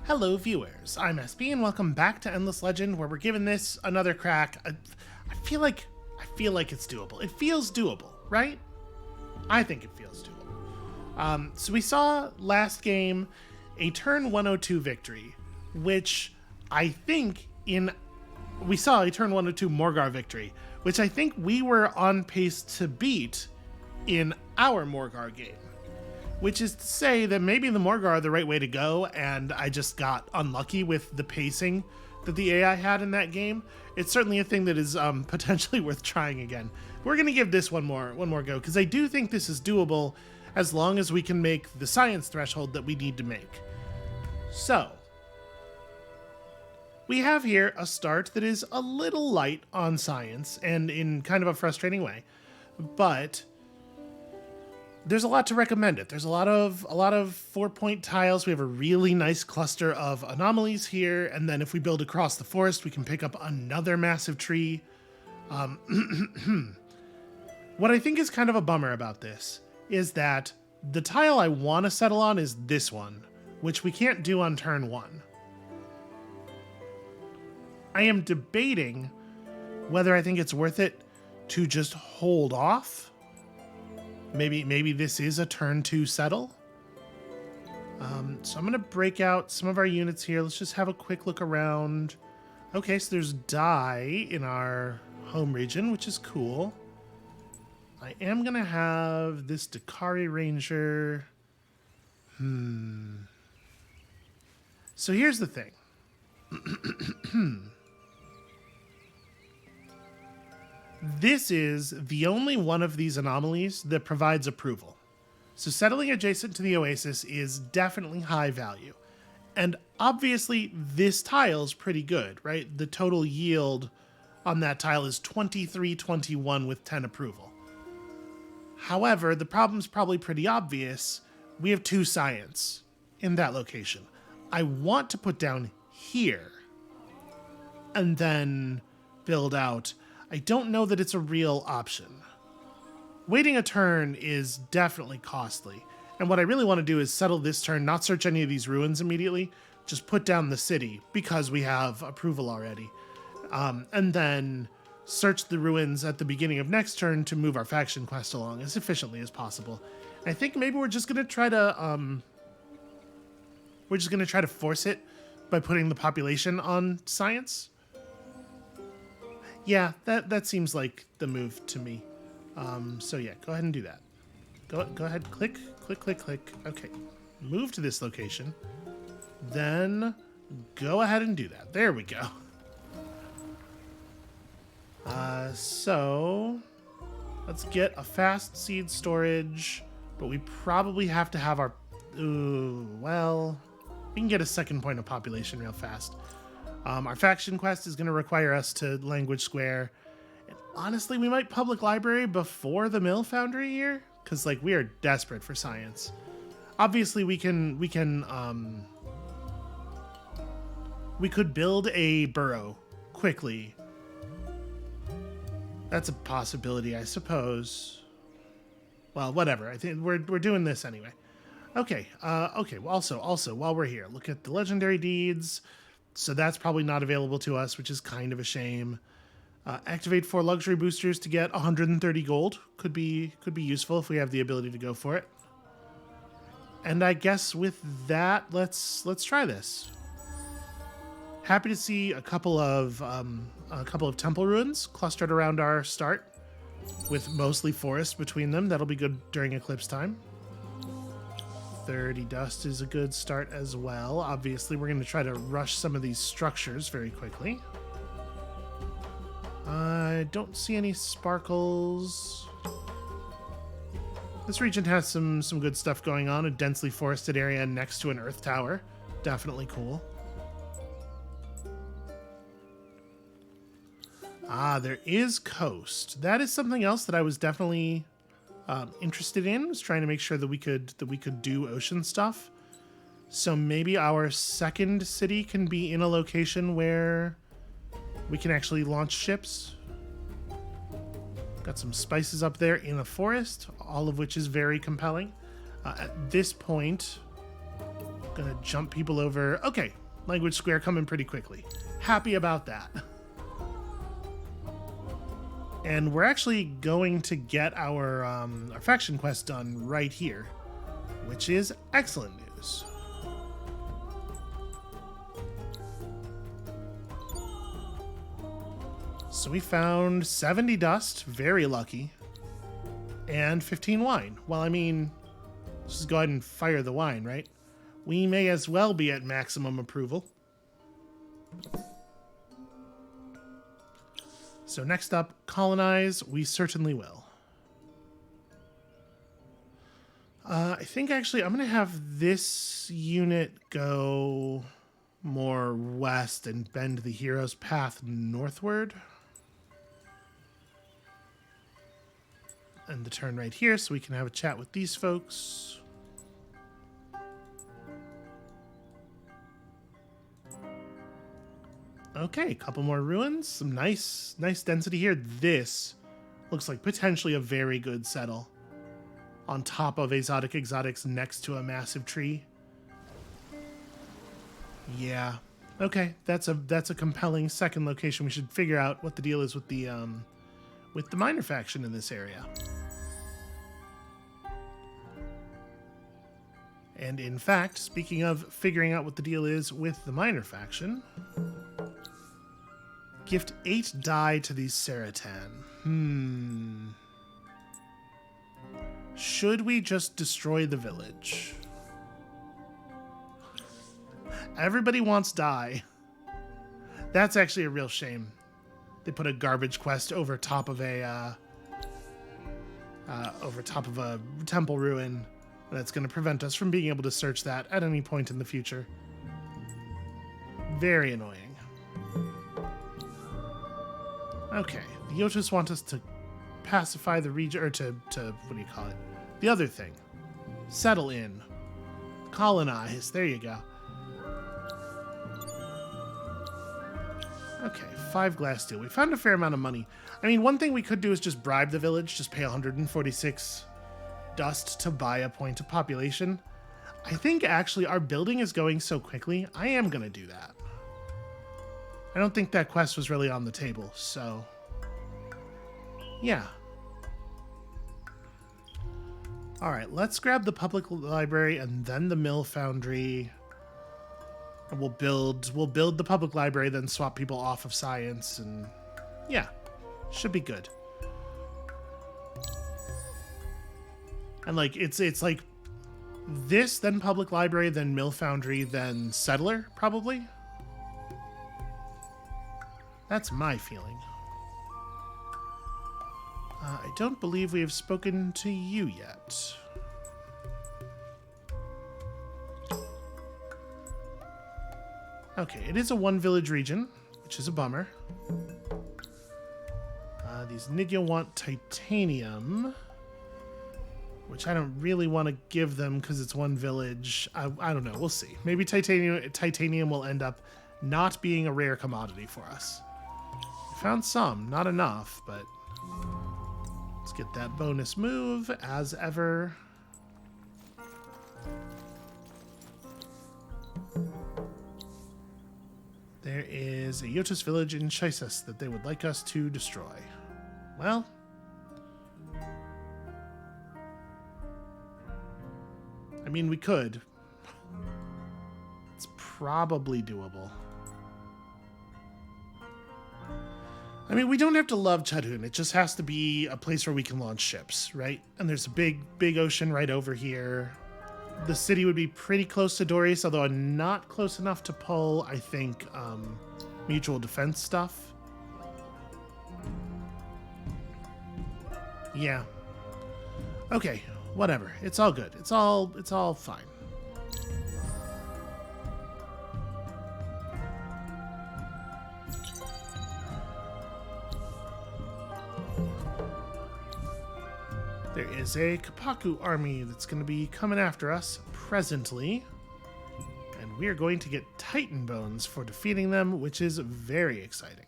Hello viewers, I'm SB and welcome back to Endless Legend, where we're giving this another crack. I feel like it's doable. It feels doable, right? I think it feels doable. So we saw last game a turn 102 victory, which I think we saw a turn 102 Morgar victory, which I think we were on pace to beat in our Morgar game. Which is to say that maybe the Morgar are the right way to go, and I just got unlucky with the pacing that the AI had in that game. It's certainly a thing that is potentially worth trying again. We're going to give this one more go, because I do think this is doable as long as we can make the science threshold that we need to make. So, we have here a start that is a little light on science, and in kind of a frustrating way, but there's a lot to recommend it. There's a lot of 4-point tiles. We have a really nice cluster of anomalies here, and then if we build across the forest, we can pick up another massive tree. What I think is kind of a bummer about this is that the tile I want to settle on is this one, which we can't do on turn 1. I am debating whether I think it's worth it to just hold off. Maybe this is a turn 2 settle. So I'm going to break out some of our units here. Let's just have a quick look around. Okay, so there's dye in our home region, which is cool. I am going to have this Dakari Ranger. So here's the thing. This is the only one of these anomalies that provides approval. So settling adjacent to the oasis is definitely high value. And obviously this tile is pretty good, right? The total yield on that tile is 2321 with 10 approval. However, the problem's probably pretty obvious. We have 2 science in that location. I want to put down here and then build out. I don't know that it's a real option. Waiting a turn is definitely costly. And what I really want to do is settle this turn, not search any of these ruins immediately, just put down the city because we have approval already. And then search the ruins at the beginning of next turn to move our faction quest along as efficiently as possible. And I think maybe we're just going to try to force it by putting the population on science. Yeah, that seems like the move to me. So yeah, go ahead and do that. Go ahead, click. Okay, move to this location. Then go ahead and do that. There we go. So let's get a fast seed storage, but we probably have to have our. Well, we can get a second point of population real fast. Our faction quest is going to require us to language square. And honestly, we might public library before the mill foundry here, because like we are desperate for science. Obviously, we could build a burrow quickly. That's a possibility, I suppose. Well, whatever. I think we're doing this anyway. Okay. Okay. Well, also while we're here, look at the legendary deeds. So that's probably not available to us, which is kind of a shame. Activate 4 luxury boosters to get 130 gold. Could be useful if we have the ability to go for it. And I guess with that, let's try this. Happy to see a couple of temple ruins clustered around our start, with mostly forest between them. That'll be good during eclipse time. 30 dust is a good start as well. Obviously, we're going to try to rush some of these structures very quickly. I don't see any sparkles. This region has some good stuff going on. A densely forested area next to an earth tower. Definitely cool. There is coast. That is something else that I was definitely interested in, was trying to make sure that we could do ocean stuff. So maybe our second city can be in a location where we can actually launch ships. Got some spices up there in a forest, all of which is very compelling. At this point, Gonna jump people over. Okay, language square coming pretty quickly. Happy about that. And we're actually going to get our faction quest done right here, which is excellent news. So we found 70 dust, very lucky, and 15 wine. Well, I mean, let's just go ahead and fire the wine, right? We may as well be at maximum approval. So next up, colonize. We certainly will. I think actually I'm going to have this unit go more west and bend the hero's path northward. And the turn right here so we can have a chat with these folks. Okay, a couple more ruins. Some nice density here. This looks like potentially a very good settle on top of exotics next to a massive tree. Yeah. Okay, that's a compelling second location. We should figure out what the deal is with the minor faction in this area. And in fact, speaking of figuring out what the deal is with the minor faction, gift 8 die to these Seratan. Should we just destroy the village? Everybody wants die. That's actually a real shame. They put a garbage quest over top of a temple ruin. That's going to prevent us from being able to search that at any point in the future. Very annoying. Okay, the Yotus want us to pacify the region, or to what do you call it? The other thing. Settle in. Colonize. There you go. Okay, 5 glass steel. We found a fair amount of money. I mean, one thing we could do is just bribe the village, just pay 146 dust to buy a point of population. I think actually our building is going so quickly, I am going to do that. I don't think that quest was really on the table, so yeah. All right, let's grab the public library and then the mill foundry. And we'll build the public library, then swap people off of science, and yeah, should be good. And like it's like this, then public library, then mill foundry, then settler, probably. That's my feeling. I don't believe we have spoken to you yet. Okay, it is a one village region, which is a bummer. These Nidya want titanium, which I don't really want to give them because it's one village. I don't know. We'll see. Maybe titanium will end up not being a rare commodity for us. We found some, not enough, but let's get that bonus move as ever. There is a Yotus village in Chisis that they would like us to destroy. Well, I mean, we could. It's probably doable. I mean, we don't have to love Chadhun. It just has to be a place where we can launch ships, right? And there's a big ocean right over here. The city would be pretty close to Doris, although not close enough to pull, I think, mutual defense stuff. Yeah. Okay, whatever. It's all good. It's all fine. There is a Kapaku army that's going to be coming after us presently. And we are going to get Titan Bones for defeating them, which is very exciting.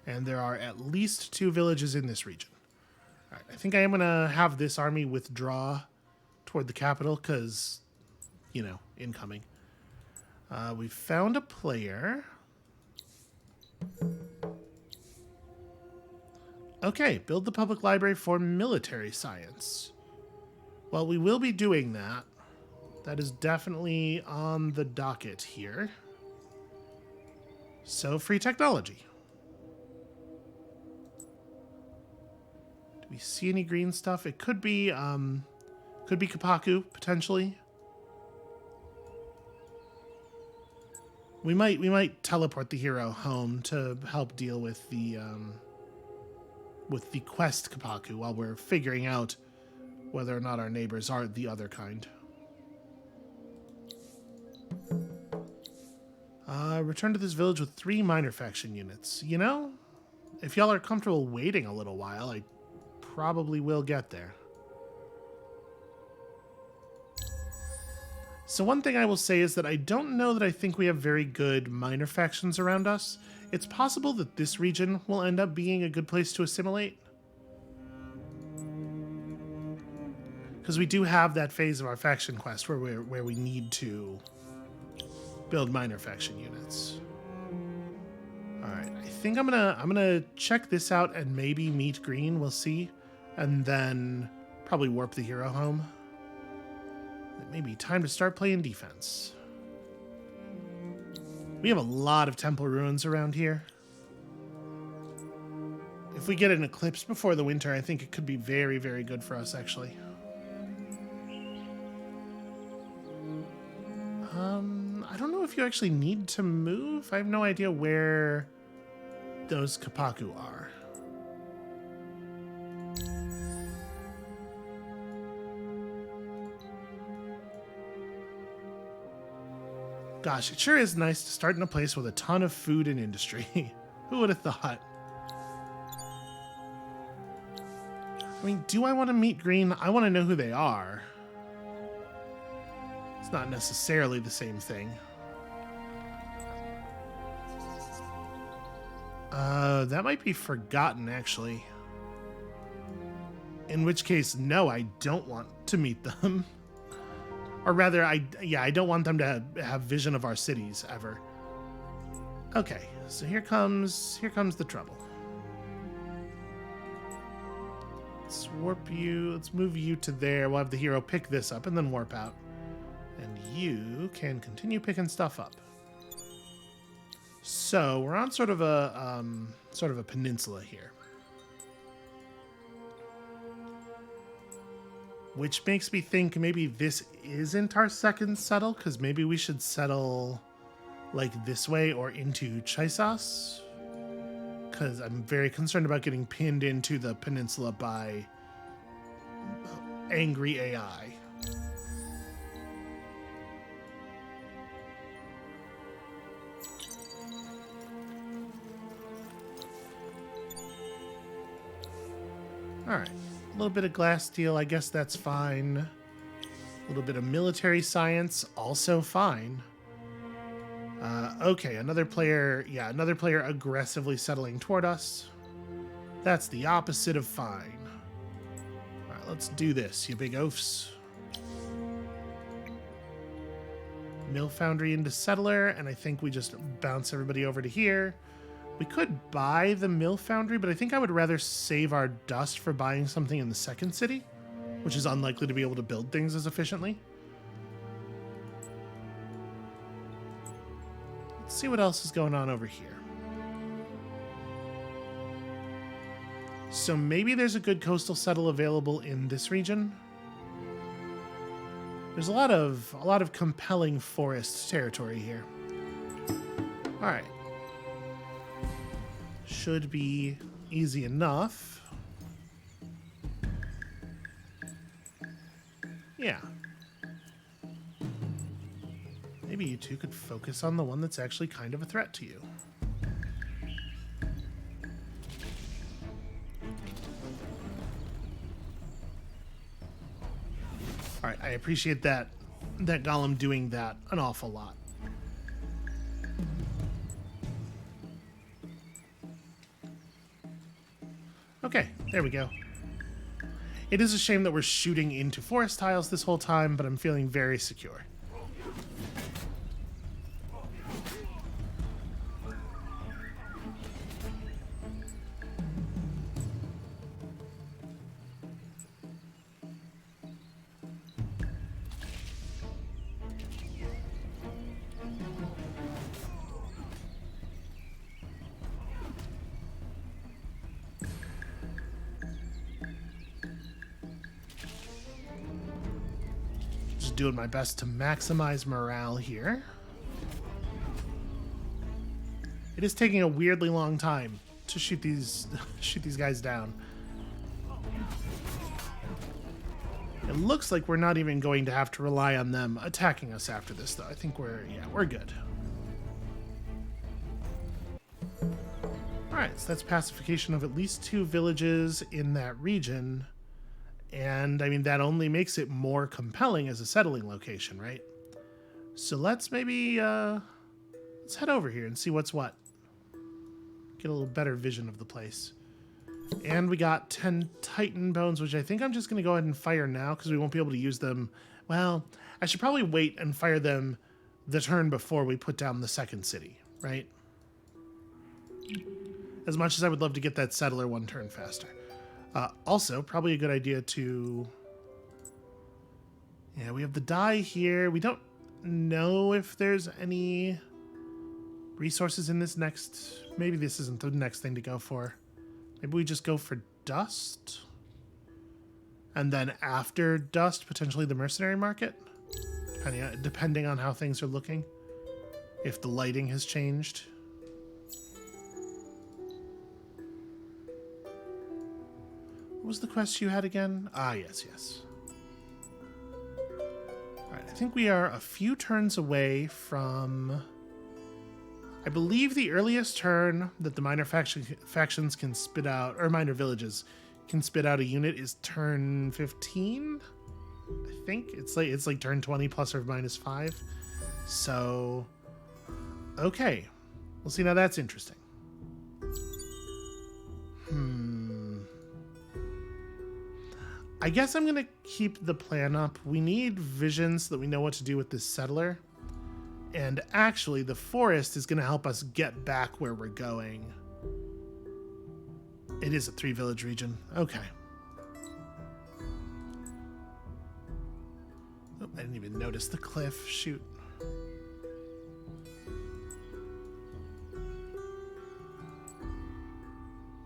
And there are at least 2 villages in this region. All right, I think I am going to have this army withdraw toward the capital because, you know, incoming. We found a player. Okay, build the public library for military science. Well, we will be doing that. That is definitely on the docket here. So, free technology. Do we see any green stuff? It could be Kapaku, potentially. We might teleport the hero home to help deal with the quest Kapaku while we're figuring out whether or not our neighbors are the other kind. Return to this village with 3 minor faction units. You know, if y'all are comfortable waiting a little while, I probably will get there. So one thing I will say is that I don't know that I think we have very good minor factions around us. It's possible that this region will end up being a good place to assimilate. Because we do have that phase of our faction quest where we need to build minor faction units. Alright, I think I'm gonna check this out and maybe meet green, we'll see. And then probably warp the hero home. It may be time to start playing defense. We have a lot of temple ruins around here. If we get an eclipse before the winter, I think it could be very, very good for us, actually. I don't know if you actually need to move. I have no idea where those Kapaku are. Gosh, it sure is nice to start in a place with a ton of food and industry. Who would have thought? I mean, do I want to meet green? I want to know who they are. It's not necessarily the same thing. That might be forgotten, actually. In which case, no, I don't want to meet them. Or rather, I don't want them to have vision of our cities ever. Okay, so here comes the trouble. Let's warp you. Let's move you to there. We'll have the hero pick this up and then warp out. And you can continue picking stuff up. So we're on sort of a peninsula here, which makes me think maybe this isn't our second settle, because maybe we should settle like this way or into Chisas, because I'm very concerned about getting pinned into the peninsula by angry AI. Alright, a little bit of glass steel, I guess that's fine. A little bit of military science, also fine. Okay, another player aggressively settling toward us. That's the opposite of fine. Alright, let's do this, you big oafs. Mill foundry into settler, and I think we just bounce everybody over to here. We could buy the mill foundry, but I think I would rather save our dust for buying something in the second city, which is unlikely to be able to build things as efficiently. Let's see what else is going on over here. So maybe there's a good coastal settle available in this region. There's a lot of compelling forest territory here. All right. Should be easy enough. Yeah. Maybe you two could focus on the one that's actually kind of a threat to you. All right, I appreciate that golem doing that an awful lot. Okay, there we go. It is a shame that we're shooting into forest tiles this whole time, but I'm feeling very secure. Just doing my best to maximize morale here. It is taking a weirdly long time to shoot these guys down. It looks like we're not even going to have to rely on them attacking us after this, though. I think we're good. Alright, so that's pacification of at least 2 villages in that region. And, I mean, that only makes it more compelling as a settling location, right? So let's maybe, let's head over here and see what's what. Get a little better vision of the place. And we got 10 Titan bones, which I think I'm just going to go ahead and fire now because we won't be able to use them. Well, I should probably wait and fire them the turn before we put down the second city, right? As much as I would love to get that settler 1 turn faster. Also, probably a good idea to... Yeah, we have the die here. We don't know if there's any resources in this next... Maybe this isn't the next thing to go for. Maybe we just go for dust? And then after dust, potentially the mercenary market? Depending on how things are looking. If the lighting has changed. What was the quest you had again? Ah, yes. Alright, I think we are a few turns away from... I believe the earliest turn that the minor factions can spit out, or minor villages can spit out a unit is turn 15? I think it's like turn 20 plus or minus 5. So, okay. We'll see. Now that's interesting. I guess I'm going to keep the plan up. We need vision so that we know what to do with this settler. And actually, the forest is going to help us get back where we're going. It is a 3-village region. Okay. Oh, I didn't even notice the cliff. Shoot.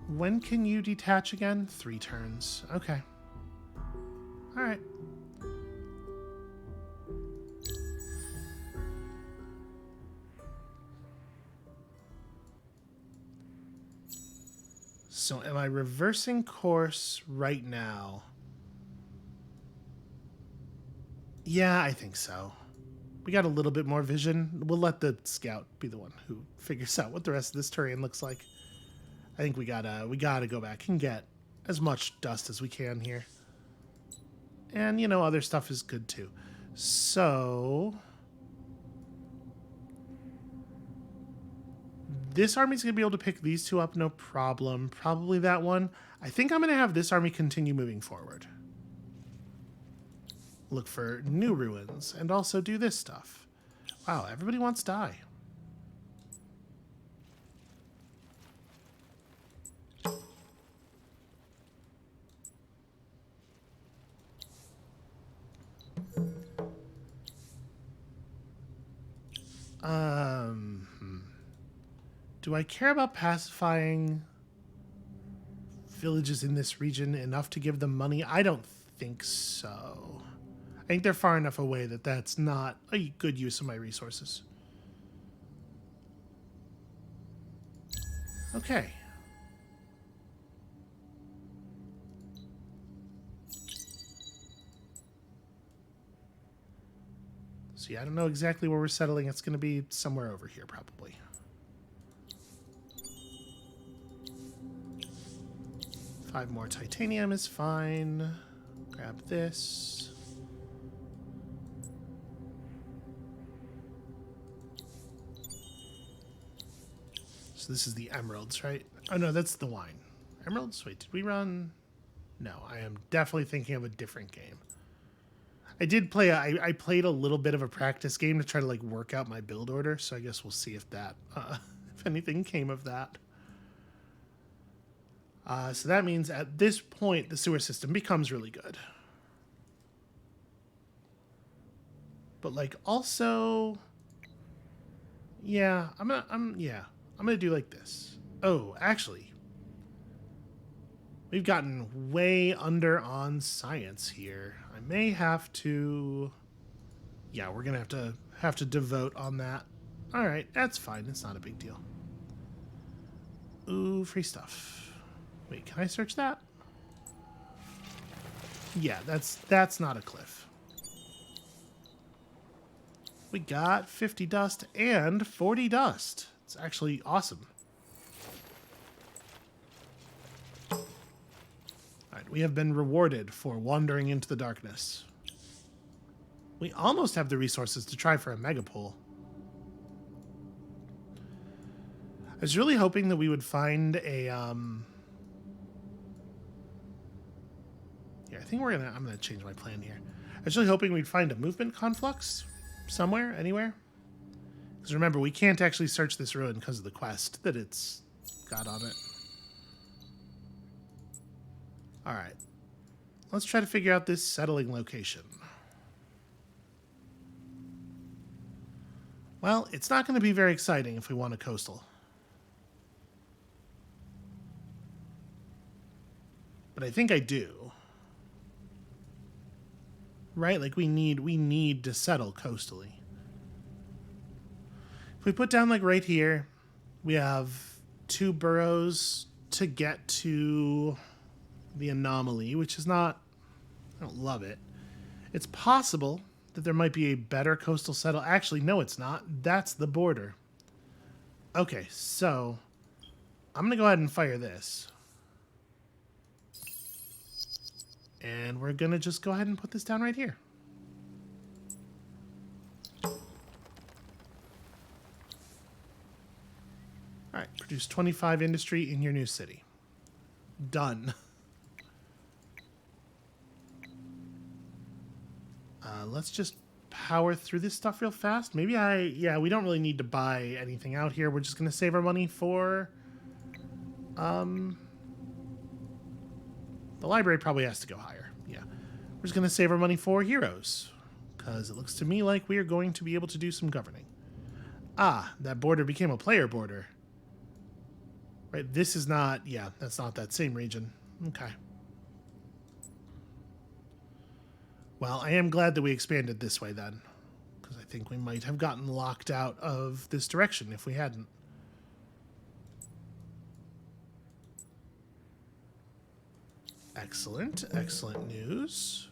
When can you detach again? 3 turns. Okay. All right. So am I reversing course right now? Yeah, I think so. We got a little bit more vision. We'll let the scout be the one who figures out what the rest of this terrain looks like. I think we gotta go back and get as much dust as we can here. And, you know, other stuff is good too. So... this army's going to be able to pick these 2 up, no problem. Probably that one. I think I'm going to have this army continue moving forward. Look for new ruins and also do this stuff. Wow, everybody wants dye. Do I care about pacifying villages in this region enough to give them money? I don't think so. I think they're far enough away that that's not a good use of my resources. Okay. See, I don't know exactly where we're settling. It's going to be somewhere over here, probably. Five more titanium is fine. Grab this. So this is the emeralds, right? Oh no, that's the wine. Emeralds? Wait, did we run? No, I am definitely thinking of a different game. I did play, I played a little bit of a practice game to try to like work out my build order, so I guess we'll see if that, if anything came of that. So that means at this point, the sewer system becomes really good. But like also, yeah, I'm gonna do like this. Oh, actually, we've gotten way under on science here. I may have to Yeah, we're gonna have to devote on that. All right, that's fine. It's not a big deal. Ooh, free stuff. Wait, can I search that? Yeah, that's not a cliff. We got 50 dust and 40 dust. It's actually awesome. All right, we have been rewarded for wandering into the darkness. We almost have the resources to try for a megapole. I was really hoping that we would find a yeah, I think I'm gonna change my plan here. I was really hoping we'd find a movement conflux somewhere, anywhere. Because remember, we can't actually search this ruin because of the quest that it's got on it. Alright. Let's try to figure out this settling location. Well, it's not going to be very exciting if we want a coastal. But I think I do. Right? Like we need to settle coastally. If we put down like right here, we have 2 burrows to get to the anomaly, which is not, I don't love it. It's possible that there might be a better coastal settle. Actually, no, it's not. That's the border. Okay, so I'm going to go ahead and fire this. And we're going to just go ahead and put this down right here. All right, produce 25 industry in your new city. Done. Let's just power through this stuff real fast. Maybe yeah, we don't really need to buy anything out here. We're just going to save our money for... The library probably has to go higher. Yeah. We're just going to save our money for heroes. Because it looks to me like we are going to be able to do some governing. Ah, that border became a player border. Right, this is not... Yeah, that's not that same region. Okay. Well, I am glad that we expanded this way then. Because I think we might have gotten locked out of this direction if we hadn't. Excellent. Excellent news.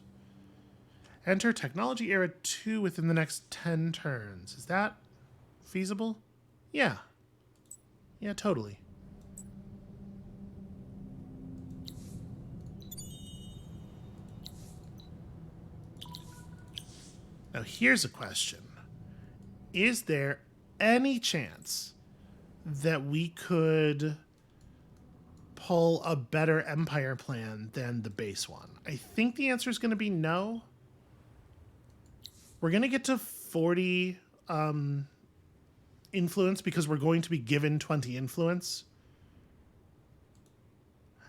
Enter Technology Era 2 within the next 10 turns. Is that feasible? Yeah. Yeah, totally. Now, here's a question. Is there any chance that we could pull a better Empire plan than the base one? I think the answer is going to be no. We're going to get to 40 influence because we're going to be given 20 influence.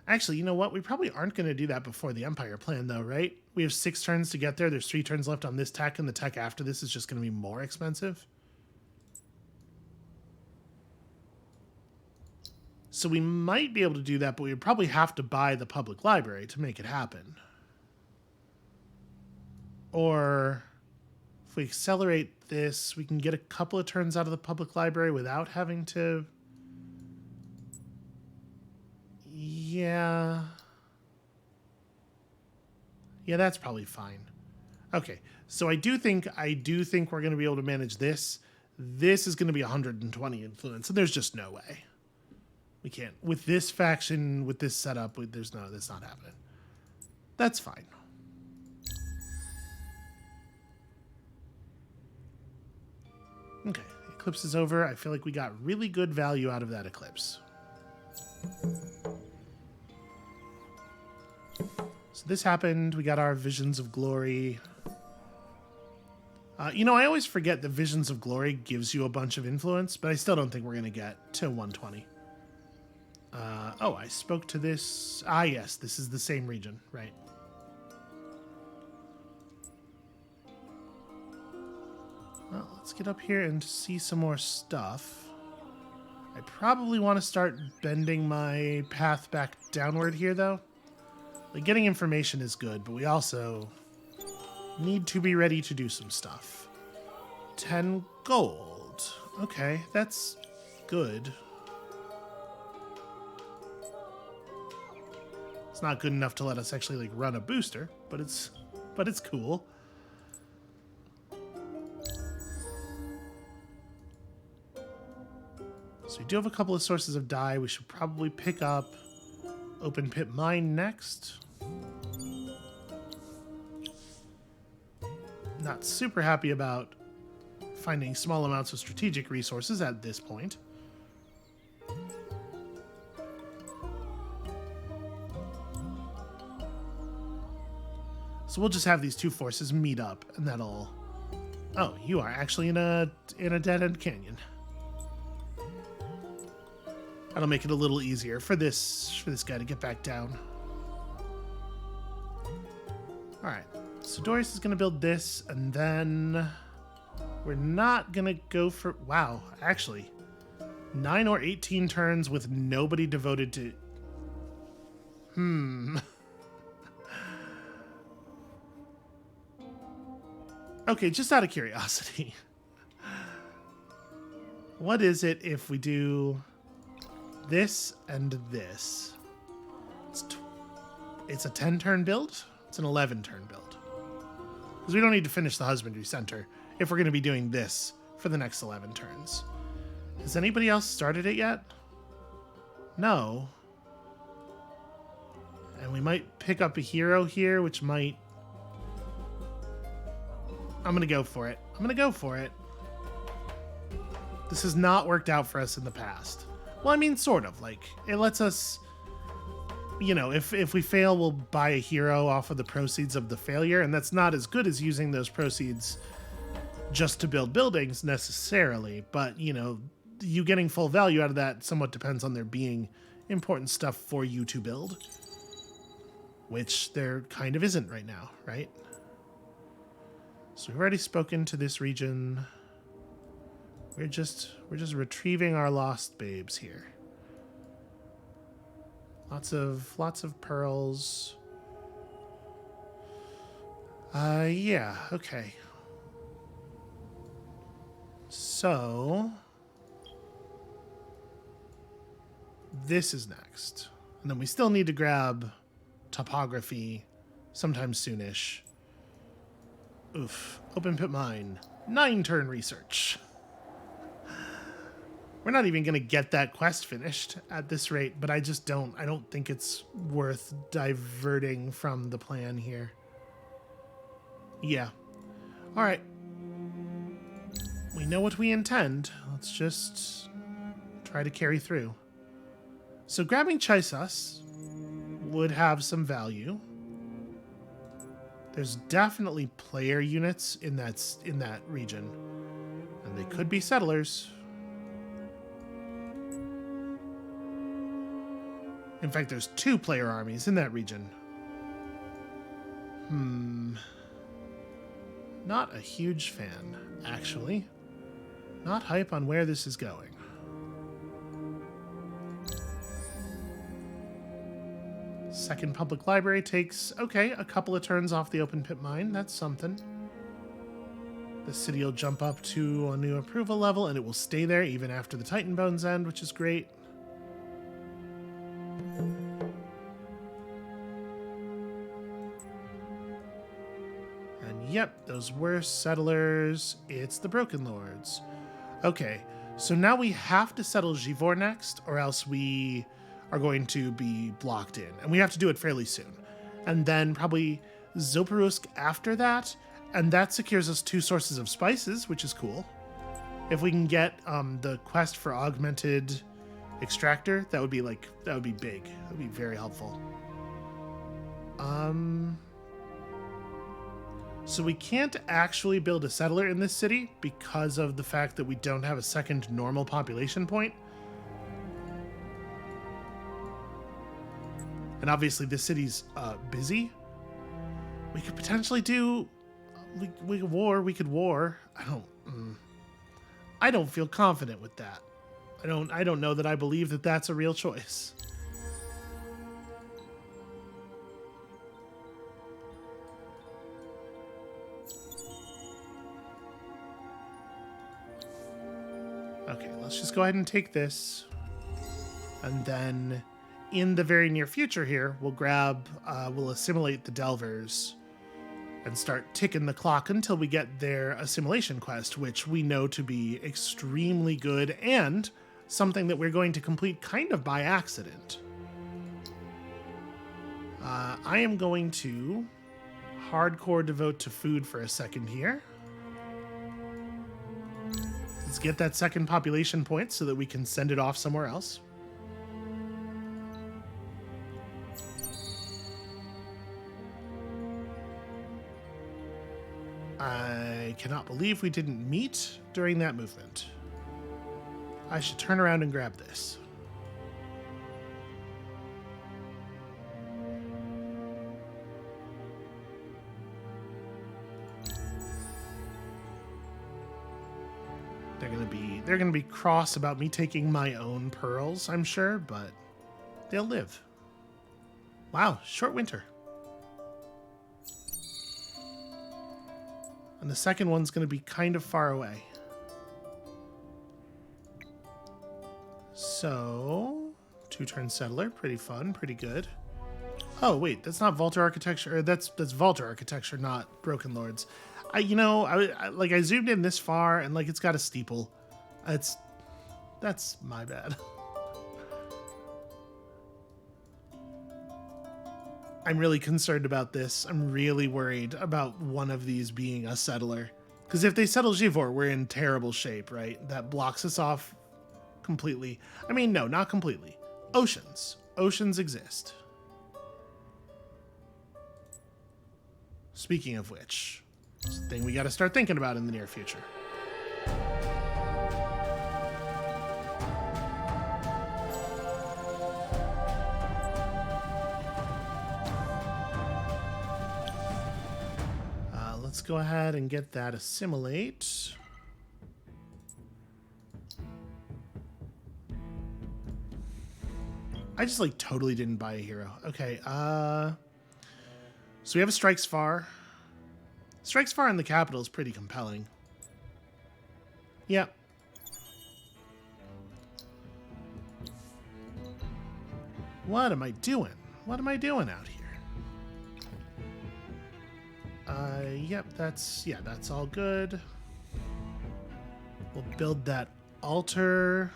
Actually, you know what? We probably aren't going to do that before the Empire plan, though, right? We have 6 turns to get there. There's 3 turns left on this tech, and the tech after this is just going to be more expensive. So we might be able to do that, but we would probably have to buy the public library to make it happen. Or if we accelerate this, we can get a couple of turns out of the public library without having to... Yeah. Yeah, that's probably fine. Okay, so I do think we're going to be able to manage this. This is going to be 120 influence, and there's just no way. We can't. With this faction, with this setup, that's not happening. That's fine. Okay, Eclipse is over. I feel like we got really good value out of that Eclipse. So this happened. We got our Visions of Glory. You know, I always forget that Visions of Glory gives you a bunch of influence, but I still don't think we're going to get to 120. Oh, I spoke to this. Ah, yes, this is the same region, right? Well, let's get up here and see some more stuff. I probably want to start bending my path back downward here, though. Like, getting information is good, but we also need to be ready to do some stuff. 10 gold. Okay, that's good. It's not good enough to let us actually like run a booster, but it's cool. So we do have a couple of sources of dye. We should probably pick up open pit mine next. Not super happy about finding small amounts of strategic resources at this point. So we'll just have these two forces meet up, and that'll... Oh, you are actually in a dead-end canyon. That'll make it a little easier for this guy to get back down. All right, so Dorius is gonna build this, and then we're not gonna go for... Wow, actually, 9 or 18 turns with nobody devoted to... Okay, just out of curiosity. What is it if we do this and this? It's a 10-turn build? It's an 11-turn build. Because we don't need to finish the Husbandry Center if we're going to be doing this for the next 11 turns. Has anybody else started it yet? No. And we might pick up a hero here, which might... I'm going to go for it. I'm going to go for it. This has not worked out for us in the past. Well, I mean, sort of. Like, it lets us... You know, if we fail, we'll buy a hero off of the proceeds of the failure, and that's not as good as using those proceeds just to build buildings, necessarily. But, you know, you getting full value out of that somewhat depends on there being important stuff for you to build. Which there kind of isn't right now, right? So we've already spoken to this region. We're just retrieving our lost babes here. Lots of pearls. Yeah, okay. So this is next. And then we still need to grab topography sometime soonish. Oof. Open pit mine. 9-turn research. We're not even going to get that quest finished at this rate, but I don't think it's worth diverting from the plan here. Yeah. All right. We know what we intend. Let's just try to carry through. So grabbing Chisas would have some value. There's definitely player units in that region, and they could be settlers. In fact, there's 2 player armies in that region. Not a huge fan, actually. Not hype on where this is going. Second public library takes, okay, a couple of turns off the open pit mine. That's something. The city will jump up to a new approval level, and it will stay there even after the Titan Bones end, which is great. And yep, those were settlers. It's the Broken Lords. Okay, so now we have to settle Givor next, or else we are going to be blocked in. And we have to do it fairly soon. And then probably Zoparusk after that, and that secures us 2 sources of spices, which is cool. If we can get the quest for augmented extractor, that would be big. That would be very helpful. So we can't actually build a settler in this city because of the fact that we don't have a second normal population point. And obviously this city's busy. We could potentially do... We could war. I don't feel confident with that. I don't know that I believe that that's a real choice. Okay, let's just go ahead and take this. And then in the very near future here, we'll assimilate the Delvers and start ticking the clock until we get their assimilation quest, which we know to be extremely good and something that we're going to complete kind of by accident. I am going to hardcore devote to food for a second here. Let's get that second population point so that we can send it off somewhere else. I cannot believe we didn't meet during that movement. I should turn around and grab this. They're gonna be cross about me taking my own pearls, I'm sure, but they'll live. Wow, short winter. And the second one's gonna be kind of far away. So, 2-turn settler, pretty fun, pretty good. Oh wait, that's not Vaulter architecture. Or that's Vaulter architecture, not Broken Lords. I zoomed in this far and like it's got a steeple. That's my bad. I'm really concerned about this. I'm really worried about one of these being a settler. Because if they settle Givor, we're in terrible shape, right? That blocks us off completely. I mean, no, not completely. Oceans. Oceans exist. Speaking of which, it's a thing we got to start thinking about in the near future. Let's go ahead and get that assimilate. I just like totally didn't buy a hero. Okay, so we have a Strikes Far. Strikes Far in the capital is pretty compelling. Yep. What am I doing? What am I doing out here? Yep, that's all good. We'll build that altar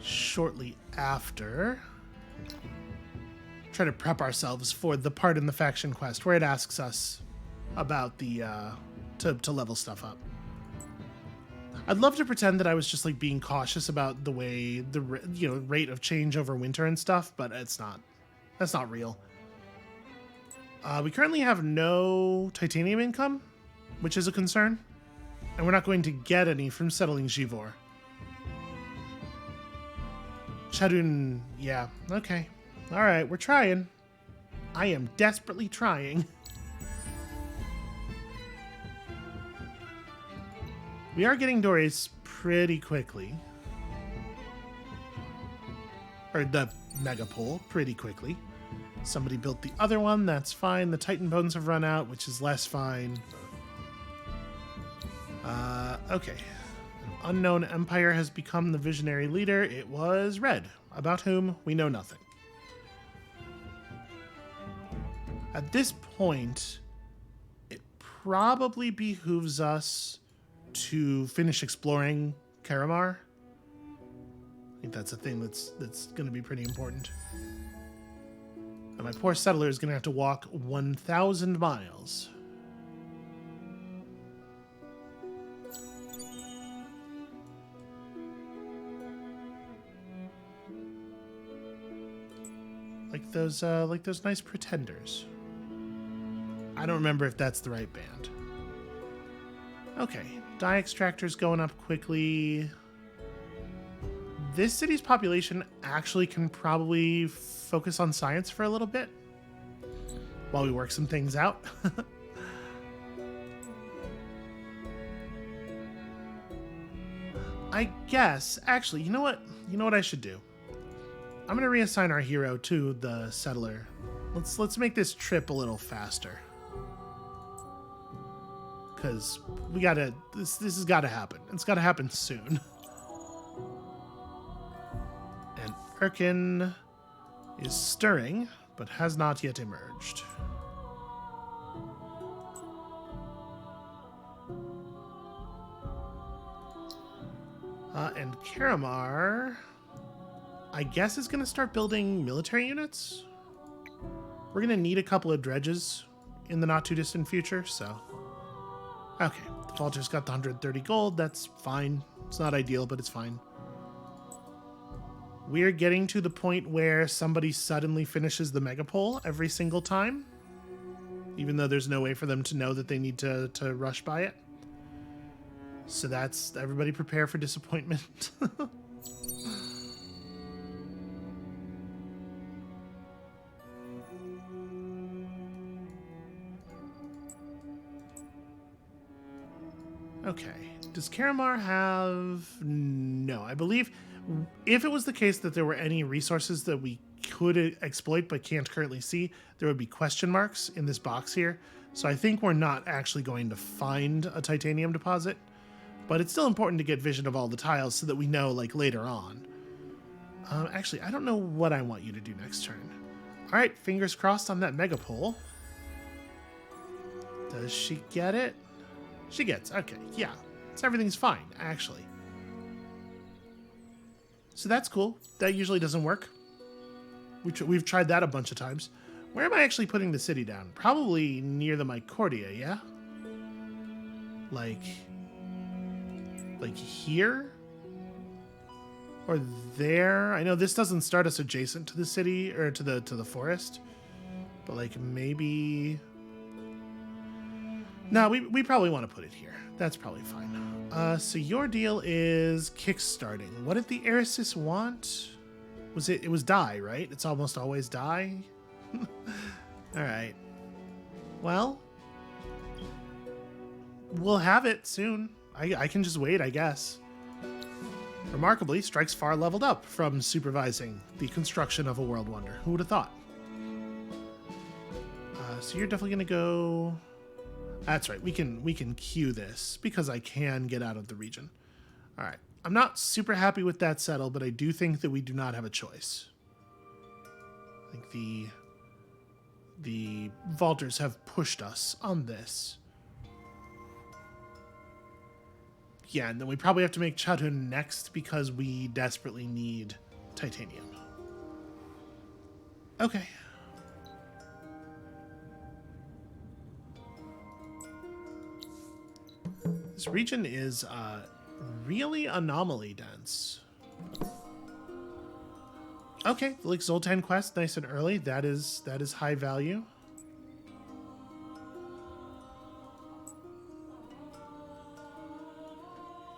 shortly after. Try to prep ourselves for the part in the faction quest where it asks us about the to level stuff up. I'd love to pretend that I was just like being cautious about the way the rate of change over winter and stuff, but it's not. That's not real. We currently have no titanium income, which is a concern, and we're not going to get any from settling Givor. Chadun, yeah, okay. All right, we're trying. I am desperately trying. We are getting Doris pretty quickly. Or the Megapole pretty quickly. Somebody built the other one, that's fine. The Titan Bones have run out, which is less fine. Okay. An unknown empire has become the visionary leader. It was Red, about whom we know nothing. At this point, it probably behooves us to finish exploring Karamar. I think that's a thing that's going to be pretty important. And my poor settler is going to have to walk 1,000 miles. Like those nice Pretenders. I don't remember if that's the right band. Okay, dye extractor's going up quickly. This city's population actually can probably focus on science for a little bit while we work some things out. I guess, actually, you know what? You know what I should do? I'm going to reassign our hero to the settler. Let's make this trip a little faster. because we gotta, this has gotta happen. It's gotta happen soon. And Erkin is stirring, but has not yet emerged. And Karamar, I guess, is going to start building military units. We're going to need a couple of dredges in the not-too-distant future, so... Okay, the Vaulter's got the 130 gold. That's fine. It's not ideal, but it's fine. We're getting to the point where somebody suddenly finishes the megapole every single time, even though there's no way for them to know that they need to rush by it. So that's... Everybody prepare for disappointment. Okay. Does Karamar have... No. I believe if it was the case that there were any resources that we could exploit but can't currently see, there would be question marks in this box here. So I think we're not actually going to find a titanium deposit. But it's still important to get vision of all the tiles so that we know, like, later on. Actually, I don't know what I want you to do next turn. All right, fingers crossed on that megapole. Does she get it? She gets, okay, yeah. So everything's fine, actually. So that's cool. That usually doesn't work. We've tried that a bunch of times. Where am I actually putting the city down? Probably near the Mycordia, yeah? Like here? Or there? I know this doesn't start us adjacent to the city, or to the forest. But like maybe... No, we probably want to put it here. That's probably fine. So your deal is kickstarting. What did the Erisys want? It was die, right? It's almost always die. Alright. Well, we'll have it soon. I can just wait, I guess. Remarkably, Strike's far leveled up from supervising the construction of a world wonder. Who would have thought? So you're definitely going to go... That's right, we can queue this because I can get out of the region. All right, I'm not super happy with that settle, but I do think that we do not have a choice. I think the Vaulters have pushed us on this. Yeah, and then we probably have to make Chadun next because we desperately need titanium. Okay. This region is really anomaly dense. Okay, the Lake Zoltan quest, nice and early. That is high value.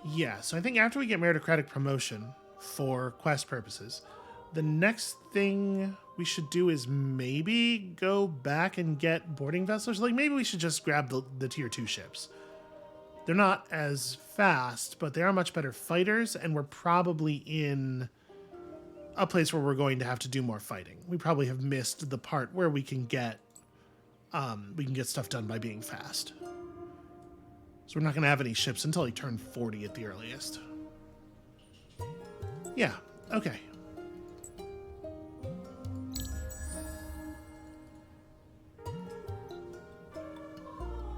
Yeah, so I think after we get meritocratic promotion for quest purposes, the next thing we should do is maybe go back and get boarding vessels. Like maybe we should just grab the tier 2 ships. They're not as fast, but they are much better fighters, and we're probably in a place where we're going to have to do more fighting. We probably have missed the part where we can get stuff done by being fast. So we're not going to have any ships until he turned 40 at the earliest. Yeah, okay.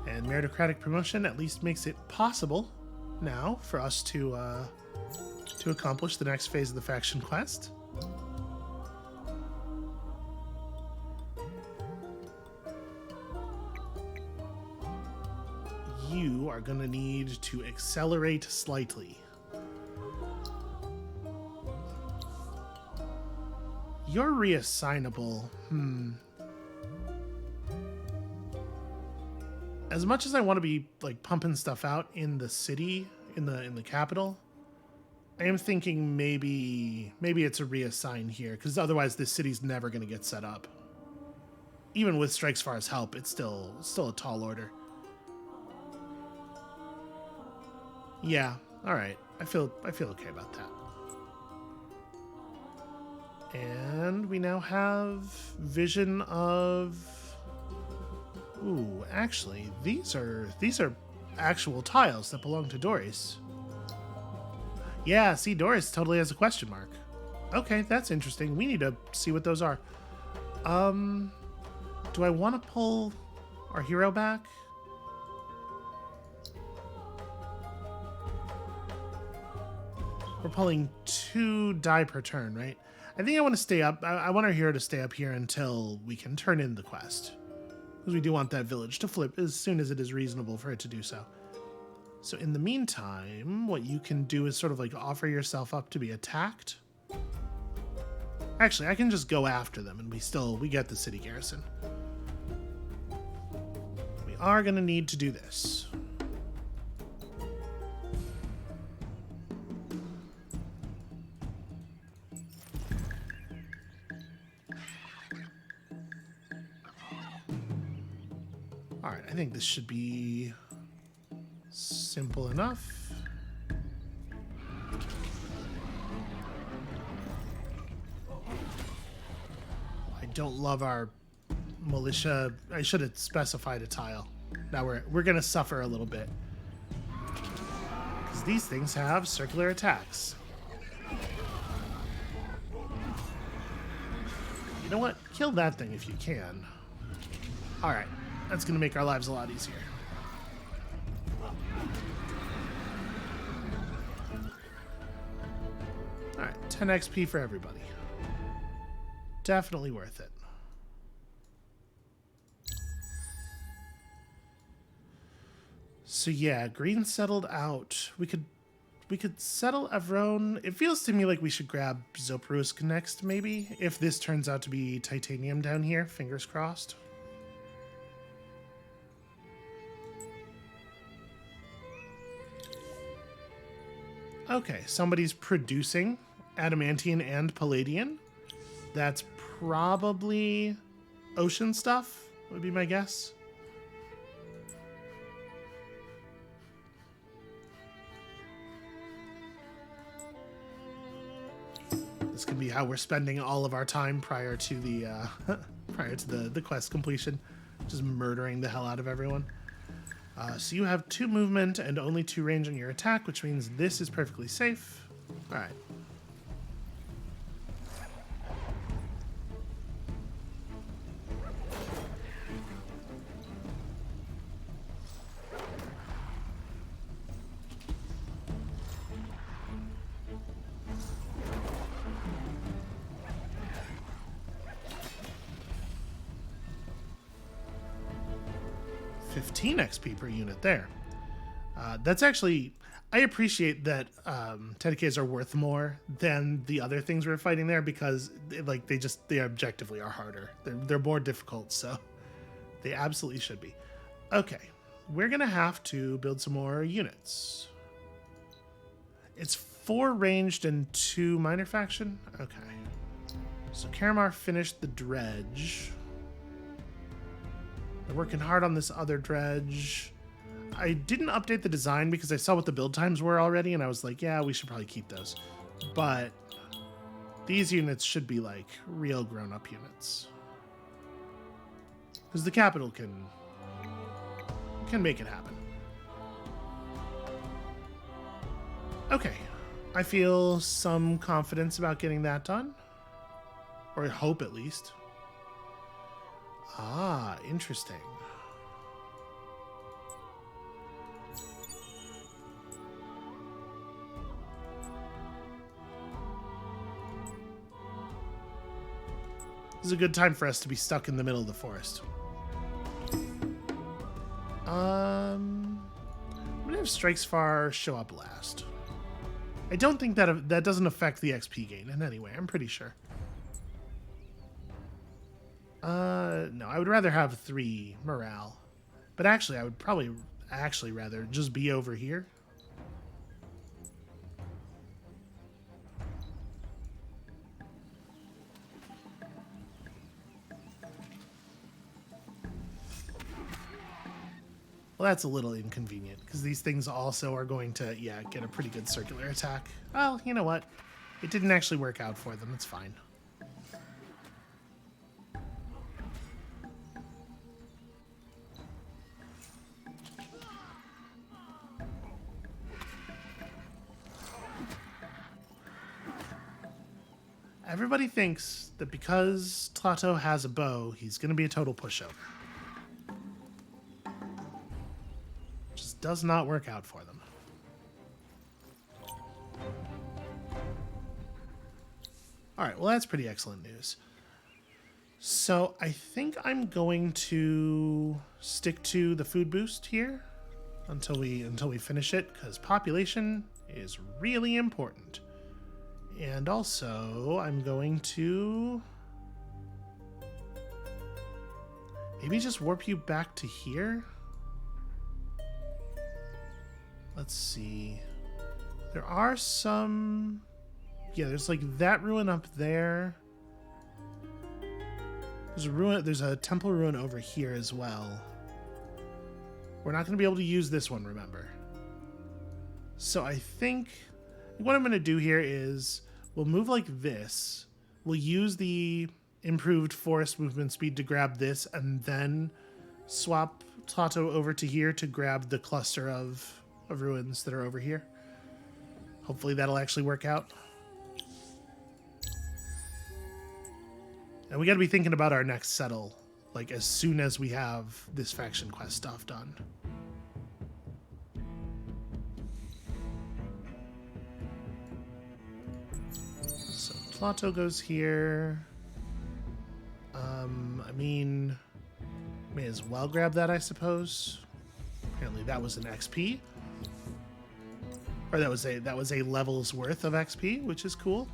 And meritocratic promotion at least makes it possible now for us to accomplish the next phase of the faction quest. You are going to need to accelerate slightly. You're reassignable. As much as I want to be like pumping stuff out in the city, in the capital, I am thinking maybe it's a reassign here, because otherwise this city's never going to get set up. Even with Strike's Far's help, it's still a tall order. Yeah, all right. I feel okay about that. And we now have vision of... Ooh, actually, these are actual tiles that belong to Doris. Yeah, see, Doris totally has a question mark. Okay, that's interesting. We need to see what those are. Do I want to pull our hero back? We're pulling 2 die per turn, right? I think I want to stay up. I want our hero to stay up here until we can turn in the quest. Because we do want that village to flip as soon as it is reasonable for it to do so. So in the meantime, what you can do is sort of like offer yourself up to be attacked. Actually, I can just go after them and we get the city garrison. We are going to need to do this. All right, I think this should be simple enough. I don't love our militia. I should have specified a tile. Now we're gonna suffer a little bit because these things have circular attacks. You know what? Kill that thing if you can. All right, that's gonna make our lives a lot easier. All right, 10 XP for everybody. Definitely worth it. So yeah, green settled out. We could settle Evrone. It feels to me like we should grab Zoprusk next, maybe, if this turns out to be titanium down here. Fingers crossed. Okay, somebody's producing Adamantian and Palladian. That's probably ocean stuff, would be my guess. This could be how we're spending all of our time prior to the the quest completion, just murdering the hell out of everyone. So you have 2 movement and only 2 range on your attack, which means this is perfectly safe. All right. XP per unit there. That's actually, I appreciate that Tedekes are worth more than the other things we're fighting there because they objectively are harder. They're more difficult, so they absolutely should be. Okay, we're gonna have to build some more units. It's 4 ranged and 2 minor faction. Okay, so Karamar finished the dredge. They're working hard on this other dredge. I didn't update the design because I saw what the build times were already, and I was like, yeah, we should probably keep those. But these units should be like real grown-up units. Because the capital can make it happen. Okay, I feel some confidence about getting that done. Or I hope at least. Ah, interesting. This is a good time for us to be stuck in the middle of the forest. I'm gonna have Strikes Far show up last. I don't think that doesn't affect the XP gain in any way. I'm pretty sure. No, I would rather have 3 morale. But actually, I would probably rather just be over here. Well, that's a little inconvenient, because these things also are going to, yeah, get a pretty good circular attack. Well, you know what? It didn't actually work out for them. It's fine. Everybody thinks that because Tlato has a bow, he's going to be a total pushover. Just does not work out for them. All right, well, that's pretty excellent news. So I think I'm going to stick to the food boost here until we finish it, because population is really important. And also, I'm going to maybe just warp you back to here. Let's see. There are some... Yeah, there's like that ruin up there. There's a ruin. There's a temple ruin over here as well. We're not going to be able to use this one, remember. So I think what I'm going to do here is we'll move like this. We'll use the improved forest movement speed to grab this, and then swap Tlato over to here to grab the cluster of ruins that are over here. Hopefully that'll actually work out. And we got to be thinking about our next settle, like as soon as we have this faction quest stuff done. So Tlato goes here. I mean, may as well grab that, I suppose. Apparently that was an XP. Or that was a level's worth of XP, which is cool.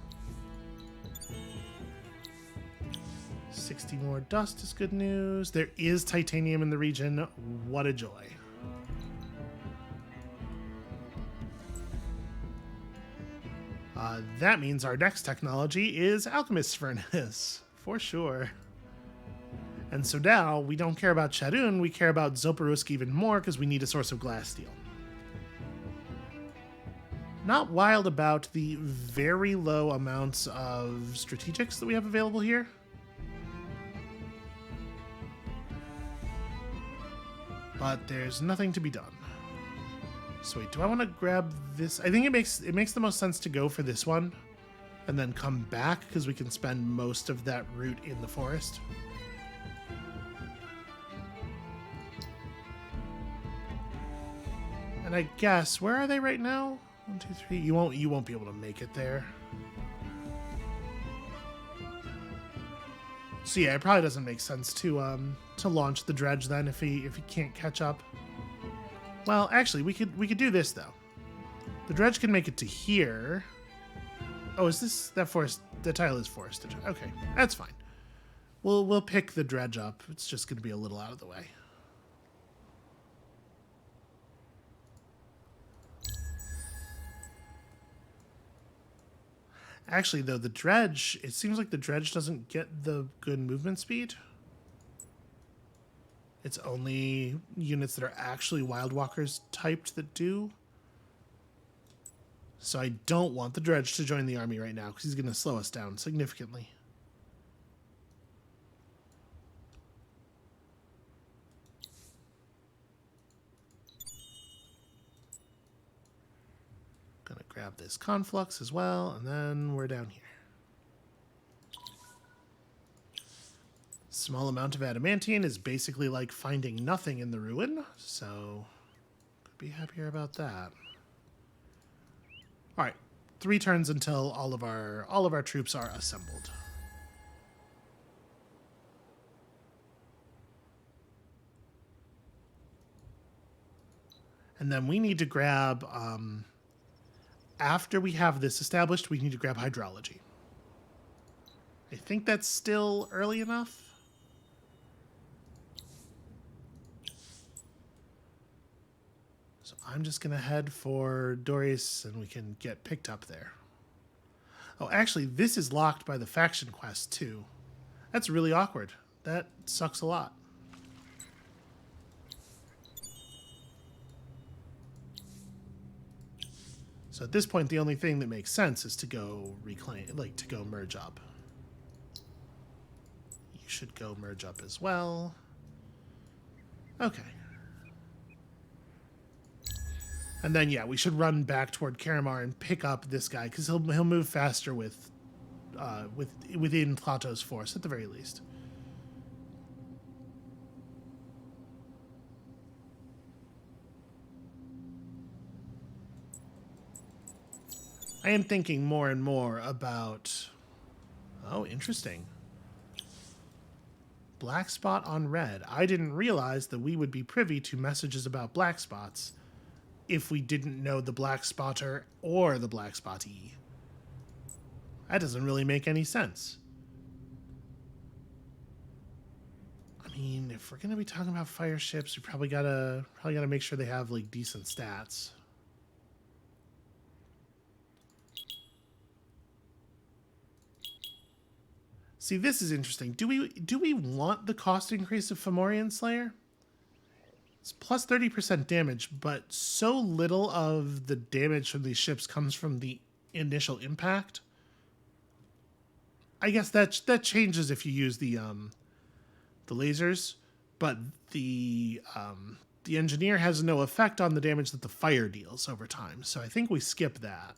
60 more dust is good news. There is titanium in the region. What a joy. That means our next technology is Alchemist's Furnace, for sure. And so now we don't care about Shadoon, we care about Zoparusk even more because we need a source of glass steel. Not wild about the very low amounts of strategics that we have available here. But there's nothing to be done. So wait, do I want to grab this? I think it makes the most sense to go for this one and then come back because we can spend most of that route in the forest. And I guess, where are they right now? 1, 2, 3. You won't be able to make it there. So yeah, it probably doesn't make sense to launch the dredge then if he can't catch up. Well, actually, we could do this though. The dredge can make it to here. Oh, is this that forest? The tile is forested. Okay, that's fine. We'll pick the dredge up. It's just going to be a little out of the way. Actually, though, the dredge, it seems like the dredge doesn't get the good movement speed. It's only units that are actually Wild Walkers typed that do. So I don't want the dredge to join the army right now because he's going to slow us down significantly. Gonna grab this conflux as well, and then we're down here. Small amount of adamantine is basically like finding nothing in the ruin, so could be happier about that. All right, 3 turns until all of our troops are assembled. And then we need to grab, after we have this established, we need to grab hydrology. I think that's still early enough. So I'm just going to head for Dorius and we can get picked up there. Oh, actually, this is locked by the faction quest too. That's really awkward. That sucks a lot. So at this point, the only thing that makes sense is to go reclaim, like to go merge up. You should go merge up as well. Okay. And then, yeah, we should run back toward Karamar and pick up this guy, because he'll move faster with within Plato's force at the very least. I am thinking more and more about... Oh, interesting. Black spot on red. I didn't realize that we would be privy to messages about black spots if we didn't know the black spotter or the black spottee. That doesn't really make any sense. I mean, if we're gonna be talking about fire ships, we probably gotta make sure they have like decent stats. See, this is interesting. Do we want the cost increase of Fomorian Slayer? It's plus 30% damage, but so little of the damage from these ships comes from the initial impact. I guess that changes if you use the lasers, but the engineer has no effect on the damage that the fire deals over time. So I think we skip that.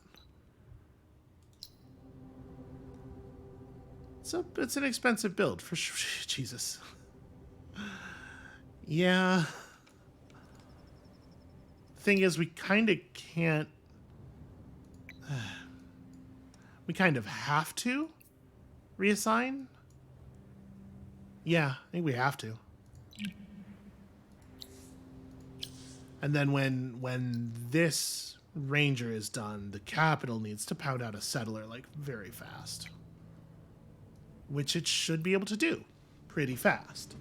It's an expensive build for sure. Jesus. Yeah. Thing is, we kind of can't. We kind of have to reassign. Yeah, I think we have to. And then when this ranger is done, the capital needs to pound out a settler like very fast. Which it should be able to do pretty fast.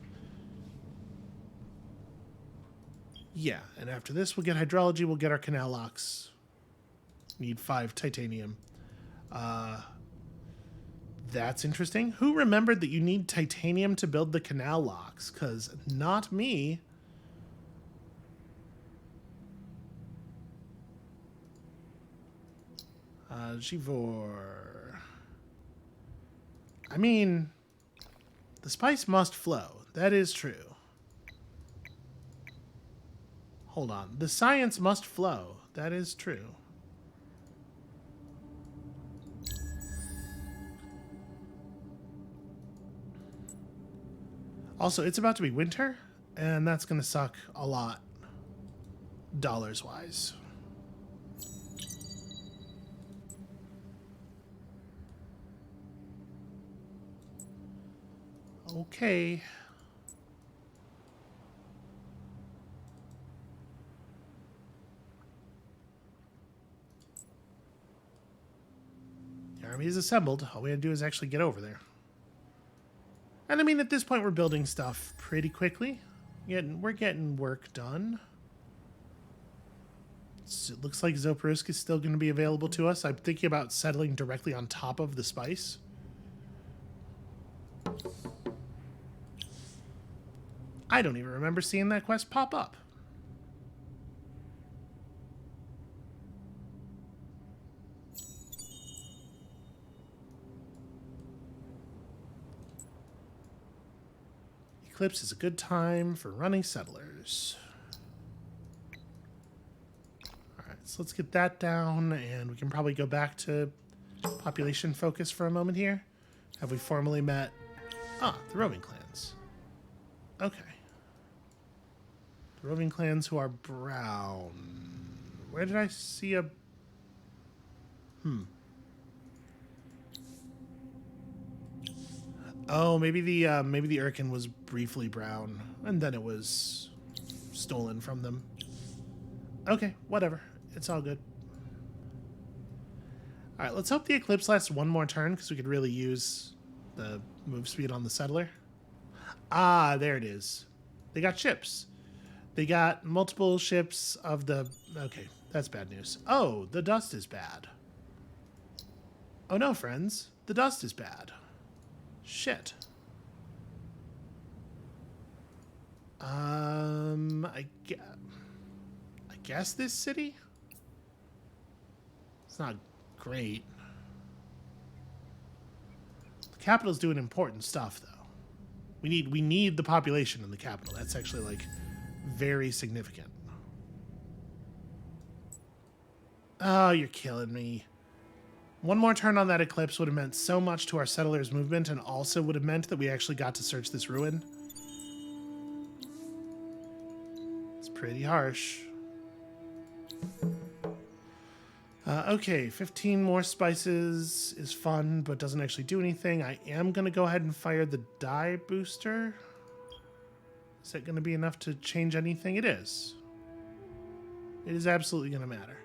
Yeah, and after this we'll get hydrology, we'll get our canal locks. Need 5 titanium. That's interesting. Who remembered that you need titanium to build the canal locks? Because not me. Givor. I mean, the spice must flow. That is true. Hold on. The science must flow. That is true. Also, it's about to be winter, and that's going to suck a lot, dollars-wise. Okay. The army is assembled. All we have to do is actually get over there. And I mean, at this point, we're building stuff pretty quickly. We're getting work done. So it looks like Zoparusk is still going to be available to us. I'm thinking about settling directly on top of the spice. I don't even remember seeing that quest pop up. Eclipse is a good time for running settlers. Alright, so let's get that down, and we can probably go back to population focus for a moment here. Have we formally met... Ah, the roving clans. Okay. The roving clans who are brown. Where did I see a... Oh, maybe the Urkin was briefly brown, and then it was stolen from them. Okay, whatever. It's all good. All right, let's hope the Eclipse lasts one more turn, because we could really use the move speed on the settler. Ah, there it is. They got ships. They got multiple ships of the... Okay, that's bad news. Oh, the dust is bad. Oh no, friends. The dust is bad. Shit. I guess this city? It's not great. The capital's doing important stuff, though. We need the population in the capital. That's actually, like, very significant. Oh, you're killing me. One more turn on that eclipse would have meant so much to our settlers' movement and also would have meant that we actually got to search this ruin. It's pretty harsh. Okay, 15 more spices is fun, but doesn't actually do anything. I am going to go ahead and fire the dye booster. Is that going to be enough to change anything? It is. It is absolutely going to matter.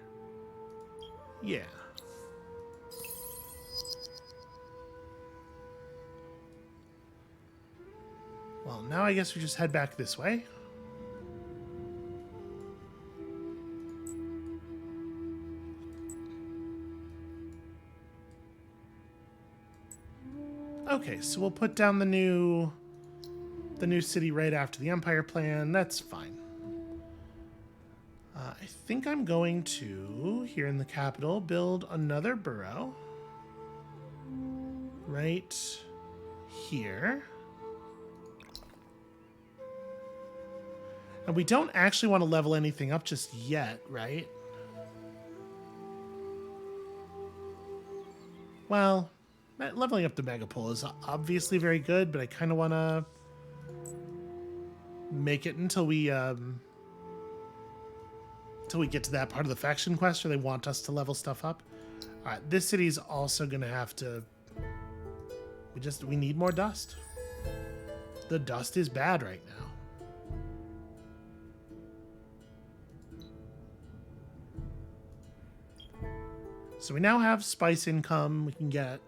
Yeah. Well, now I guess we just head back this way. Okay, so we'll put down the new city right after the Empire plan. That's fine. I think I'm going to, here in the capital, build another borough. Right here. And we don't actually want to level anything up just yet, right? Well, leveling up the megapole is obviously very good, but I kind of want to make it until we get to that part of the faction quest where they want us to level stuff up. All right, this city's also going to have to... We need more dust. The dust is bad right now. So we now have spice income. We can get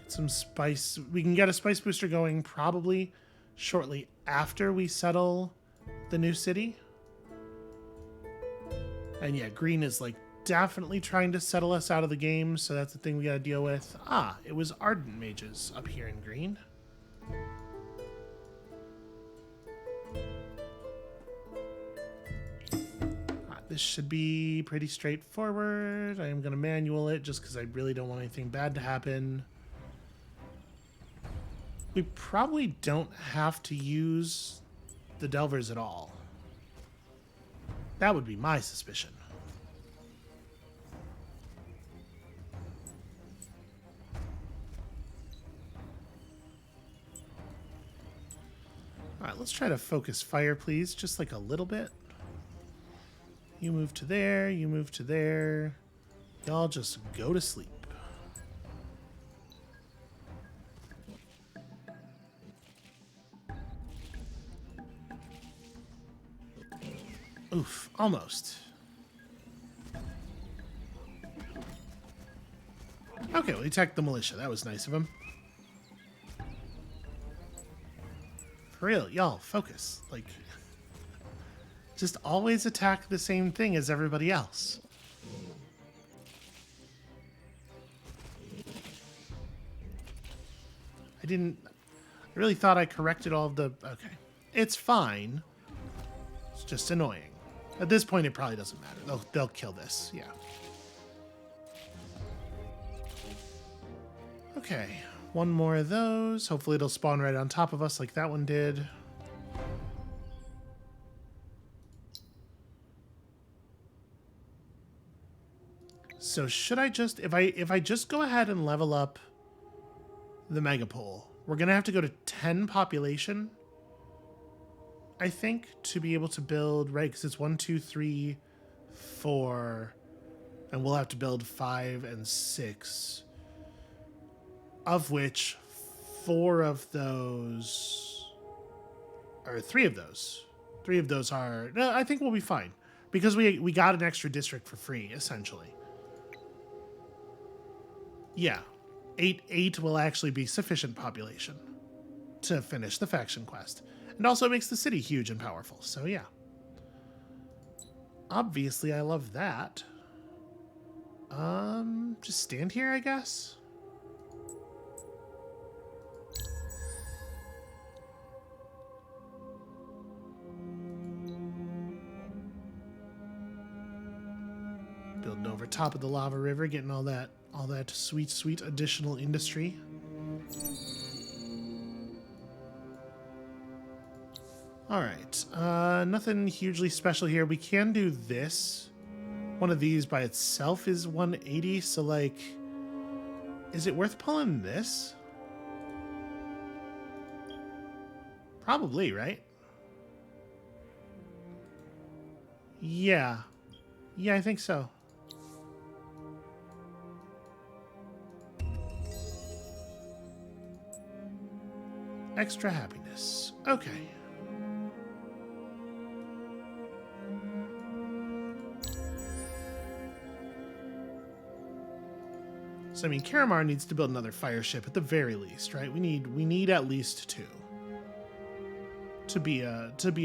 some spice. We can get a spice booster going probably shortly after we settle the new city. And yeah, green is like definitely trying to settle us out of the game, so that's the thing we gotta deal with. Ah, it was ardent mages up here in green. This should be pretty straightforward. I am going to manual it just because I really don't want anything bad to happen. We probably don't have to use the Delvers at all. That would be my suspicion. All right, let's try to focus fire, please. Just like a little bit. You move to there, you move to there. Y'all just go to sleep. Oof, almost. Okay, well, he attacked the militia. That was nice of him. For real, y'all, focus. Like... just always attack the same thing as everybody else. I really thought I corrected all of the... Okay. It's fine. It's just annoying. At this point, it probably doesn't matter. They'll kill this. Yeah. Okay. One more of those. Hopefully it'll spawn right on top of us like that one did. So should I just, if I just go ahead and level up the megapole, we're going to have to go to 10 population, I think, to be able to build, right? Because it's 1, 2, 3, 4, and we'll have to build 5 and 6, of which 4 of those, or 3 of those are, no, I think we'll be fine. Because we got an extra district for free, essentially. Yeah, 8 will actually be sufficient population to finish the faction quest. And also makes the city huge and powerful, so yeah. Obviously, I love that. Just stand here, I guess? Building over top of the lava river, getting all that sweet, sweet additional industry. All right, nothing hugely special here. We can do this One of these by itself is 180, so like, is it worth pulling this? Probably, right? Yeah. Yeah, I think so. Extra happiness. Okay. So I mean, Karamar needs to build another fire ship at the very least, right? We need at least 2 to be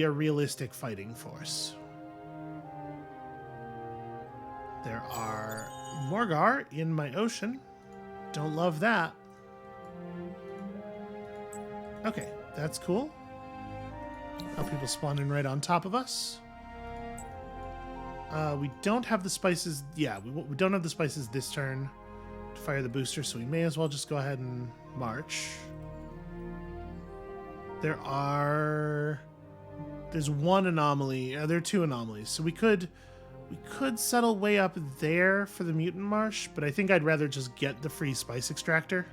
a realistic fighting force. There are Morgar in my ocean. Don't love that. Okay, that's cool. How people spawning right on top of us. We don't have the spices. Yeah, we don't have the spices this turn to fire the booster, so we may as well just go ahead and march. There's one anomaly. There are 2 anomalies, so we could settle way up there for the mutant marsh, but I think I'd rather just get the free spice extractor.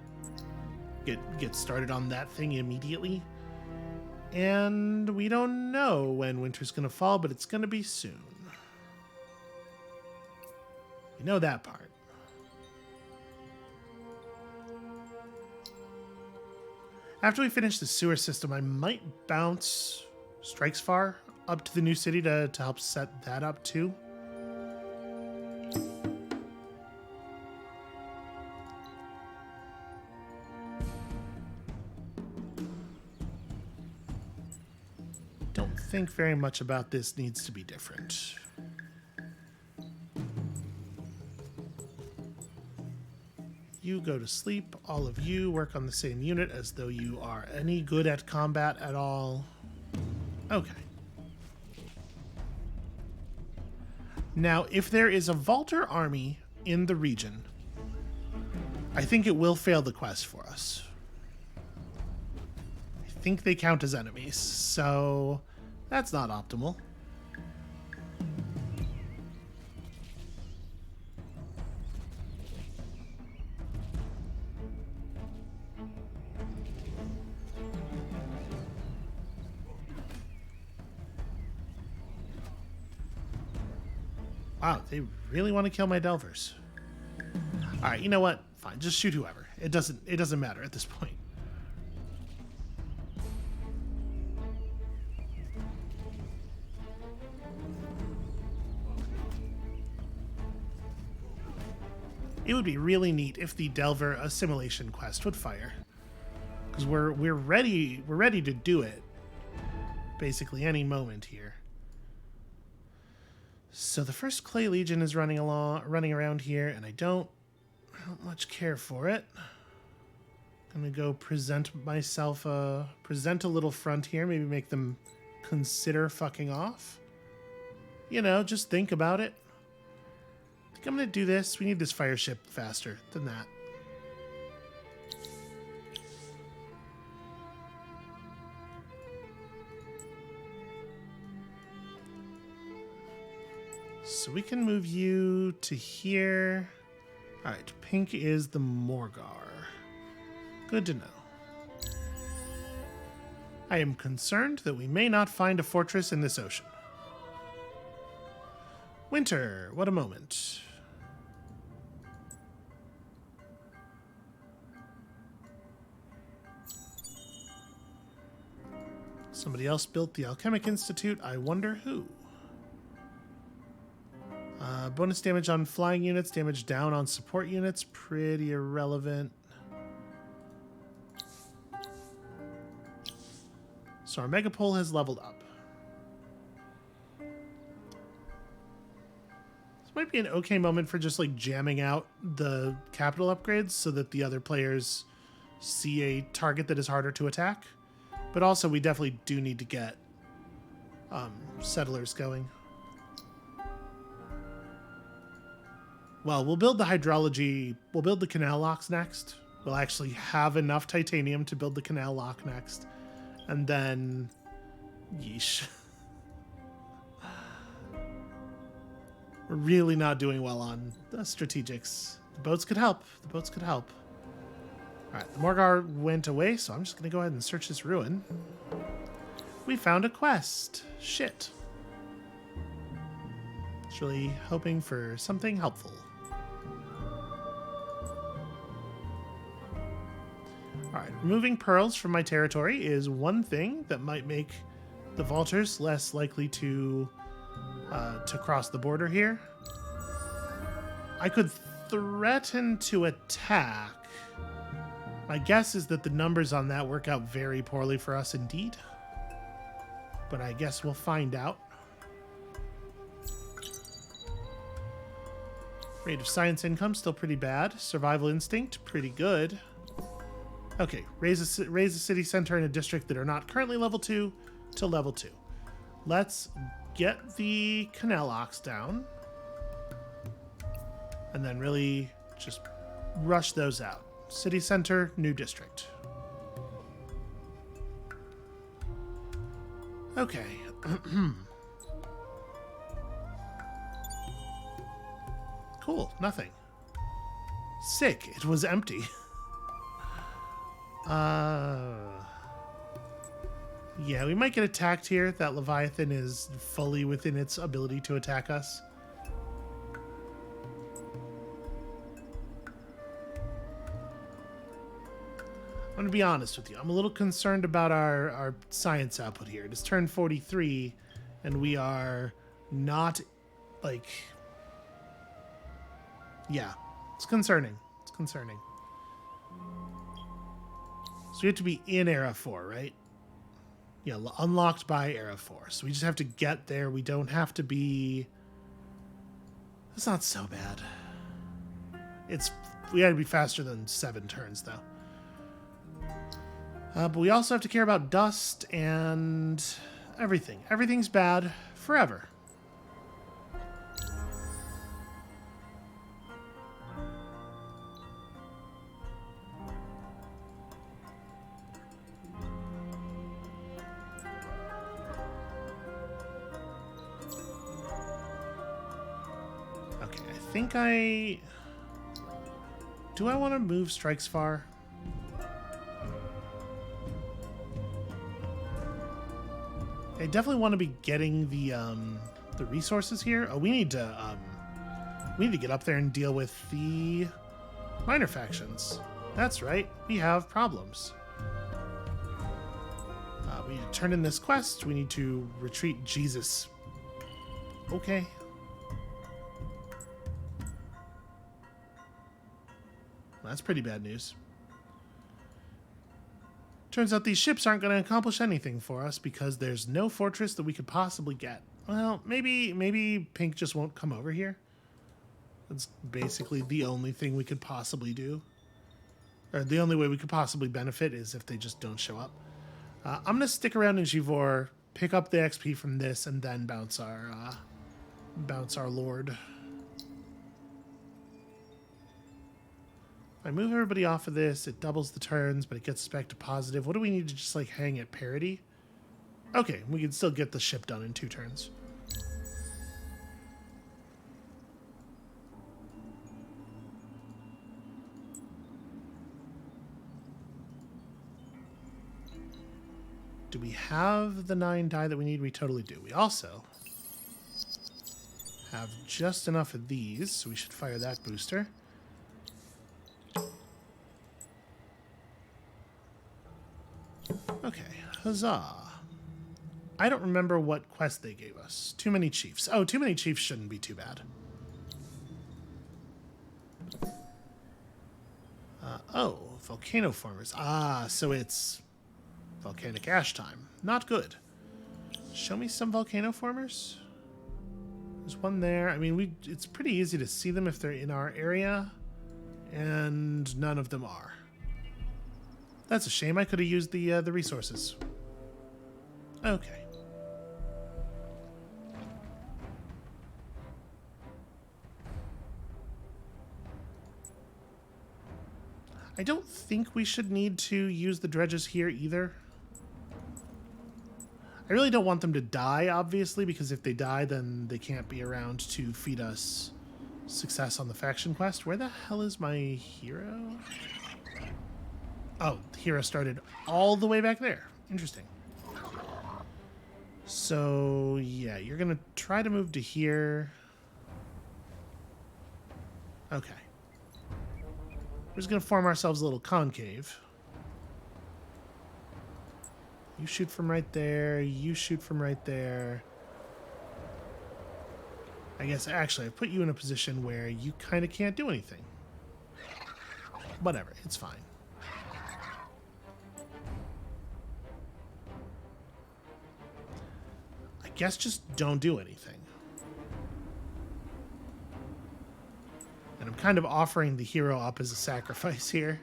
Get started on that thing immediately. And we don't know when winter's gonna fall, but it's gonna be soon. We know that part. After we finish the sewer system, I might bounce Strikes Far up to the new city to help set that up too. Don't think very much about this needs to be different. You go to sleep. All of you work on the same unit as though you are any good at combat at all. Okay. Now, if there is a Vaulter army in the region, I think it will fail the quest for us. I think they count as enemies, so that's not optimal. Wow, they really want to kill my Delvers. All right, you know what? Fine, just shoot whoever. It doesn't matter at this point. It would be really neat if the Delver assimilation quest would fire, because we're ready to do it. Basically, any moment here. So the first Clay Legion is running around here, and I don't much care for it. I'm gonna go present a little front here, maybe make them consider fucking off. You know, just think about it. I think I'm gonna do this. We need this fire ship faster than that. So we can move you to here. All right, pink is the Morgar. Good to know. I am concerned that we may not find a fortress in this ocean. Winter, what a moment. Somebody else built the Alchemic Institute. I wonder who. Bonus damage on flying units, damage down on support units, pretty irrelevant. So our Megapole has leveled up. This might be an okay moment for just like jamming out the capital upgrades so that the other players see a target that is harder to attack. But also we definitely do need to get settlers going. Well, we'll build the hydrology. We'll build the canal locks next. We'll actually have enough titanium to build the canal lock next. And then... yeesh. We're really not doing well on the strategics. The boats could help. The boats could help. All right, the Morgar went away, so I'm just going to go ahead and search this ruin. We found a quest. Shit. It's really hoping for something helpful. All right, removing pearls from my territory is one thing that might make the vultures less likely to cross the border here. I could threaten to attack. My guess is that the numbers on that work out very poorly for us indeed. But I guess we'll find out. Rate of science income still pretty bad. Survival instinct pretty good. Okay, raise a city center in a district that are not currently level 2 to level 2. Let's get the canal ox down. And then really just rush those out. City center, new district. Okay. Cool, nothing. Sick, it was empty. Yeah, we might get attacked here. That Leviathan is fully within its ability to attack us. I'm going to be honest with you. I'm a little concerned about our science output here. It is turn 43, and we are not, like... Yeah, it's concerning. It's concerning. So we have to be in Era 4, right? Yeah, unlocked by Era 4. So we just have to get there. We don't have to be... That's not so bad. We gotta be faster than 7 turns, though. But we also have to care about dust and everything. Everything's bad forever. Okay, I think do I want to move strikes far? I definitely want to be getting the resources here. Oh, we need to get up there and deal with the minor factions. That's right, we have problems. We need to turn in this quest. We need to retreat Jesus. Okay. That's pretty bad news. Turns out these ships aren't going to accomplish anything for us because there's no fortress that we could possibly get. Well, maybe Pink just won't come over here. That's basically the only thing we could possibly do. Or the only way we could possibly benefit is if they just don't show up. I'm going to stick around in Givor, pick up the XP from this, and then bounce our lord. If I move everybody off of this, it doubles the turns, but it gets us back to positive. What do we need to just, like, hang at parity? Okay, we can still get the ship done in 2 turns. Do we have the 9 die that we need? We totally do. We also have just enough of these, so we should fire that booster. Okay, huzzah. I don't remember what quest they gave us. Too many chiefs. Oh, too many chiefs shouldn't be too bad. Oh, volcano formers. Ah, so it's volcanic ash time. Not good. Show me some volcano formers. There's one there. I mean, it's pretty easy to see them if they're in our area, and none of them are. That's a shame. I could have used the resources. Okay. I don't think we should need to use the dredges here either. I really don't want them to die, obviously, because if they die, then they can't be around to feed us success on the faction quest. Where the hell is my hero? Oh, the hero started all the way back there. Interesting. So, yeah, you're going to try to move to here. Okay. We're just going to form ourselves a little concave. You shoot from right there. You shoot from right there. I guess, actually, I put you in a position where you kind of can't do anything. Whatever, it's fine. I guess just don't do anything. And I'm kind of offering the hero up as a sacrifice here.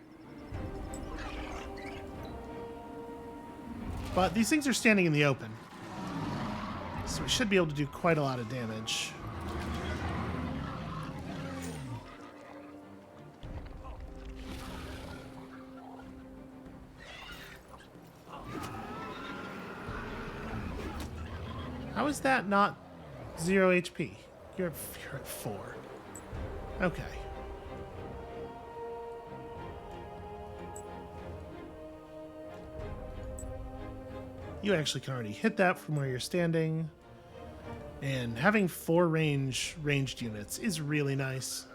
But these things are standing in the open. So we should be able to do quite a lot of damage. How is that not 0 HP? You're at 4. Okay. You actually can already hit that from where you're standing. And having 4 ranged units is really nice.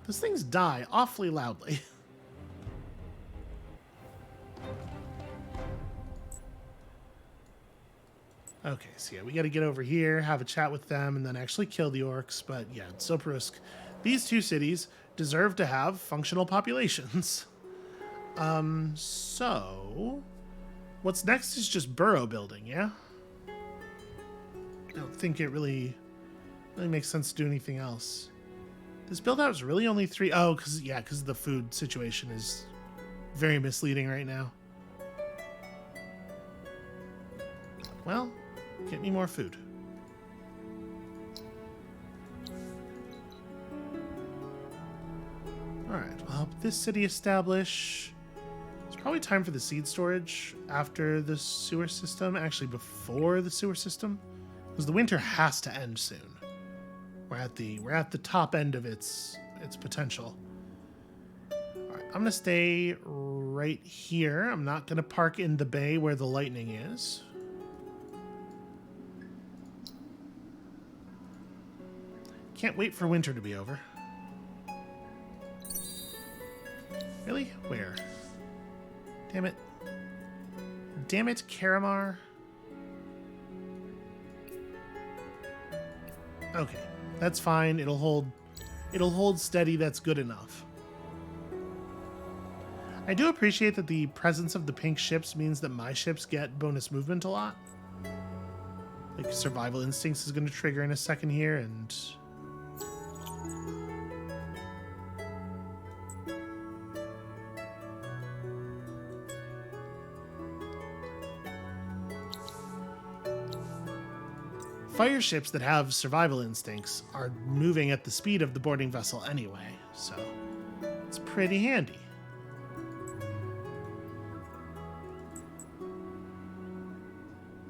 Those things die awfully loudly. Okay, so yeah, we got to get over here, have a chat with them, and then actually kill the orcs. But yeah, Zoparusk, these 2 cities deserve to have functional populations. So what's next is just burrow building, yeah? I don't think it really makes sense to do anything else. This build out is really only 3. Oh, because the food situation is very misleading right now. Well, get me more food. Alright, we'll help this city establish. It's probably time for the seed storage after the sewer system. Actually, before the sewer system. Because the winter has to end soon. We're at the top end of its potential. All right, I'm gonna stay right here. I'm not gonna park in the bay where the lightning is. Can't wait for winter to be over. Really? Where? Damn it. Damn it, Karamar. Okay. That's fine. It'll hold steady. That's good enough. I do appreciate that the presence of the pink ships means that my ships get bonus movement a lot. Like survival instincts is going to trigger in a second here, and fire ships that have survival instincts are moving at the speed of the boarding vessel anyway, so it's pretty handy.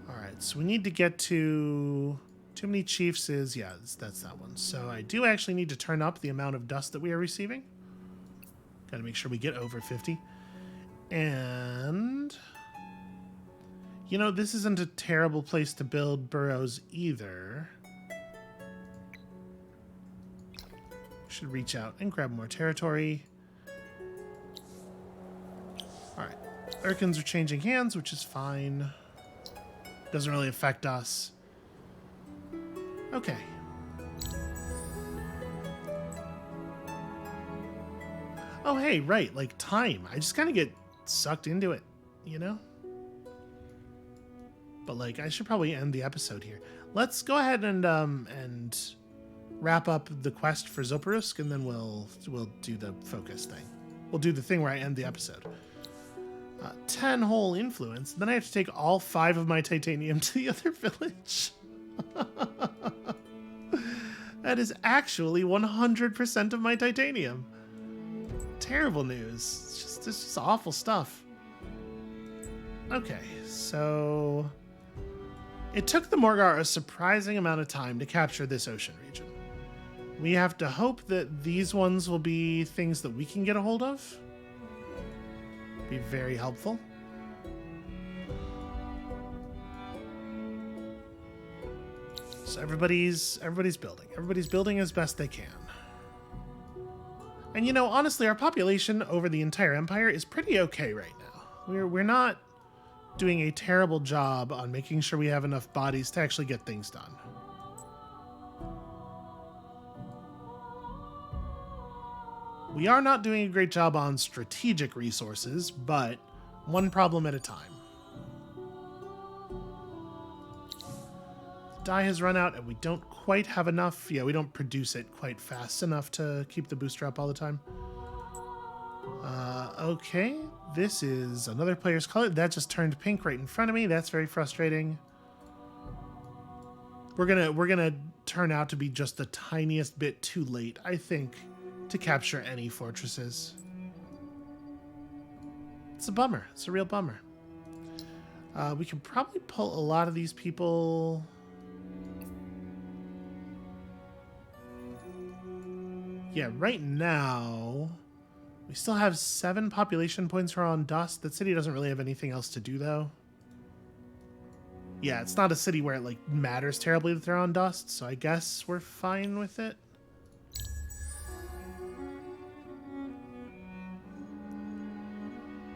Alright, so we need to get to too many chiefs is, yeah, that's that one. So I do actually need to turn up the amount of dust that we are receiving. Gotta make sure we get over 50. And you know, this isn't a terrible place to build burrows either. Should reach out and grab more territory. Alright. Urkins are changing hands, which is fine. Doesn't really affect us. Okay. Oh, hey, right. Like, time. I just kind of get sucked into it, you know? But like, I should probably end the episode here. Let's go ahead and wrap up the quest for Zoparusk, and then we'll do the focus thing. We'll do the thing where I end the episode. 10 whole influence. Then I have to take all 5 of my titanium to the other village. That is actually 100% of my titanium. Terrible news. It's just awful stuff. Okay, so it took the Morgar a surprising amount of time to capture this ocean region. We have to hope that these ones will be things that we can get a hold of. Be very helpful. So everybody's building. Everybody's building as best they can. And you know, honestly, our population over the entire empire is pretty okay right now. We're not doing a terrible job on making sure we have enough bodies to actually get things done. We are not doing a great job on strategic resources, but one problem at a time. The dye has run out and we don't quite have enough. Yeah, we don't produce it quite fast enough to keep the booster up all the time. Okay, this is another player's color. That just turned pink right in front of me. That's very frustrating. We're gonna turn out to be just the tiniest bit too late, I think, to capture any fortresses. It's a bummer. It's a real bummer. We can probably pull a lot of these people. Yeah, right now we still have 7 population points for on dust. That city doesn't really have anything else to do, though. Yeah, it's not a city where it like matters terribly that they're on dust, so I guess we're fine with it.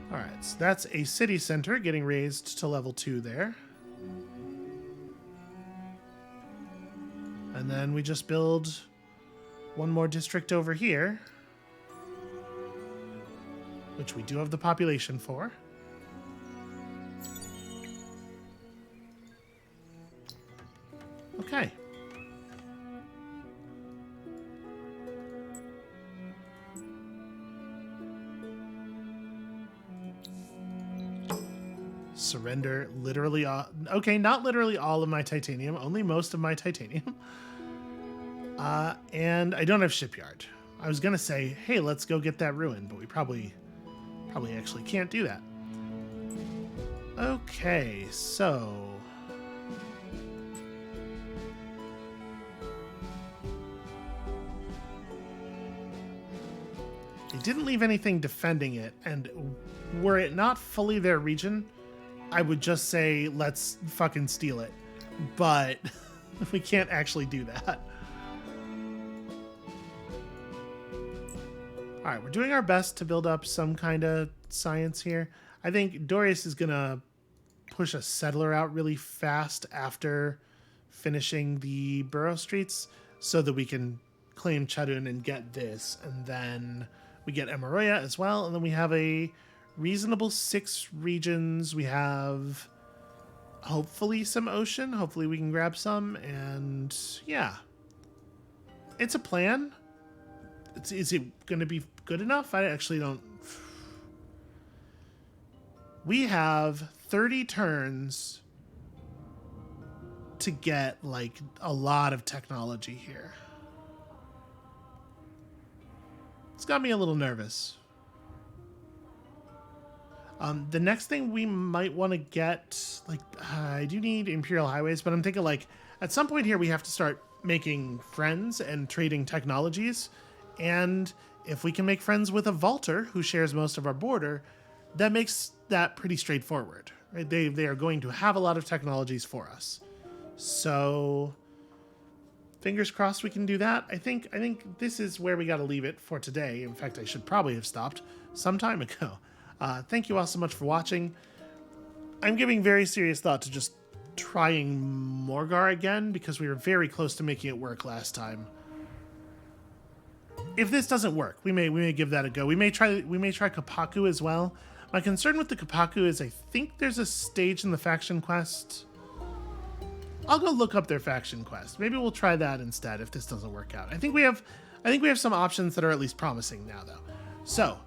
All right, so that's a city center getting raised to level 2 there. And then we just build one more district over here, which we do have the population for. Okay. Surrender literally all. Okay, not literally all of my titanium, only most of my titanium. And I don't have shipyard. I was gonna say, hey, let's go get that ruin, but we probably actually can't do that. Okay, so they didn't leave anything defending it, and were it not fully their region, I would just say let's fucking steal it. But we can't actually do that. All right, we're doing our best to build up some kind of science here. I think Dorius is going to push a settler out really fast after finishing the borough streets so that we can claim Chadun and get this. And then we get Emaroya as well. And then we have a reasonable 6 regions. We have hopefully some ocean. Hopefully we can grab some. And yeah, it's a plan. Is it going to be good enough? I actually don't. We have 30 turns to get like a lot of technology here. It's got me a little nervous. The next thing we might want to get, like, I do need Imperial Highways, but I'm thinking like at some point here we have to start making friends and trading technologies. And if we can make friends with a vaulter who shares most of our border, that makes that pretty straightforward. Right? They are going to have a lot of technologies for us. So fingers crossed we can do that. I think this is where we got to leave it for today. In fact, I should probably have stopped some time ago. Thank you all so much for watching. I'm giving very serious thought to just trying Morgar again because we were very close to making it work last time. If this doesn't work, we may give that a go. We may try Kapaku as well. My concern with the Kapaku is I think there's a stage in the faction quest. I'll go look up their faction quest. Maybe we'll try that instead if this doesn't work out. I think we have some options that are at least promising now though. So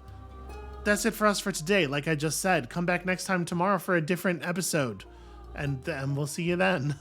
that's it for us for today. Like I just said, come back next time tomorrow for a different episode, and we'll see you then.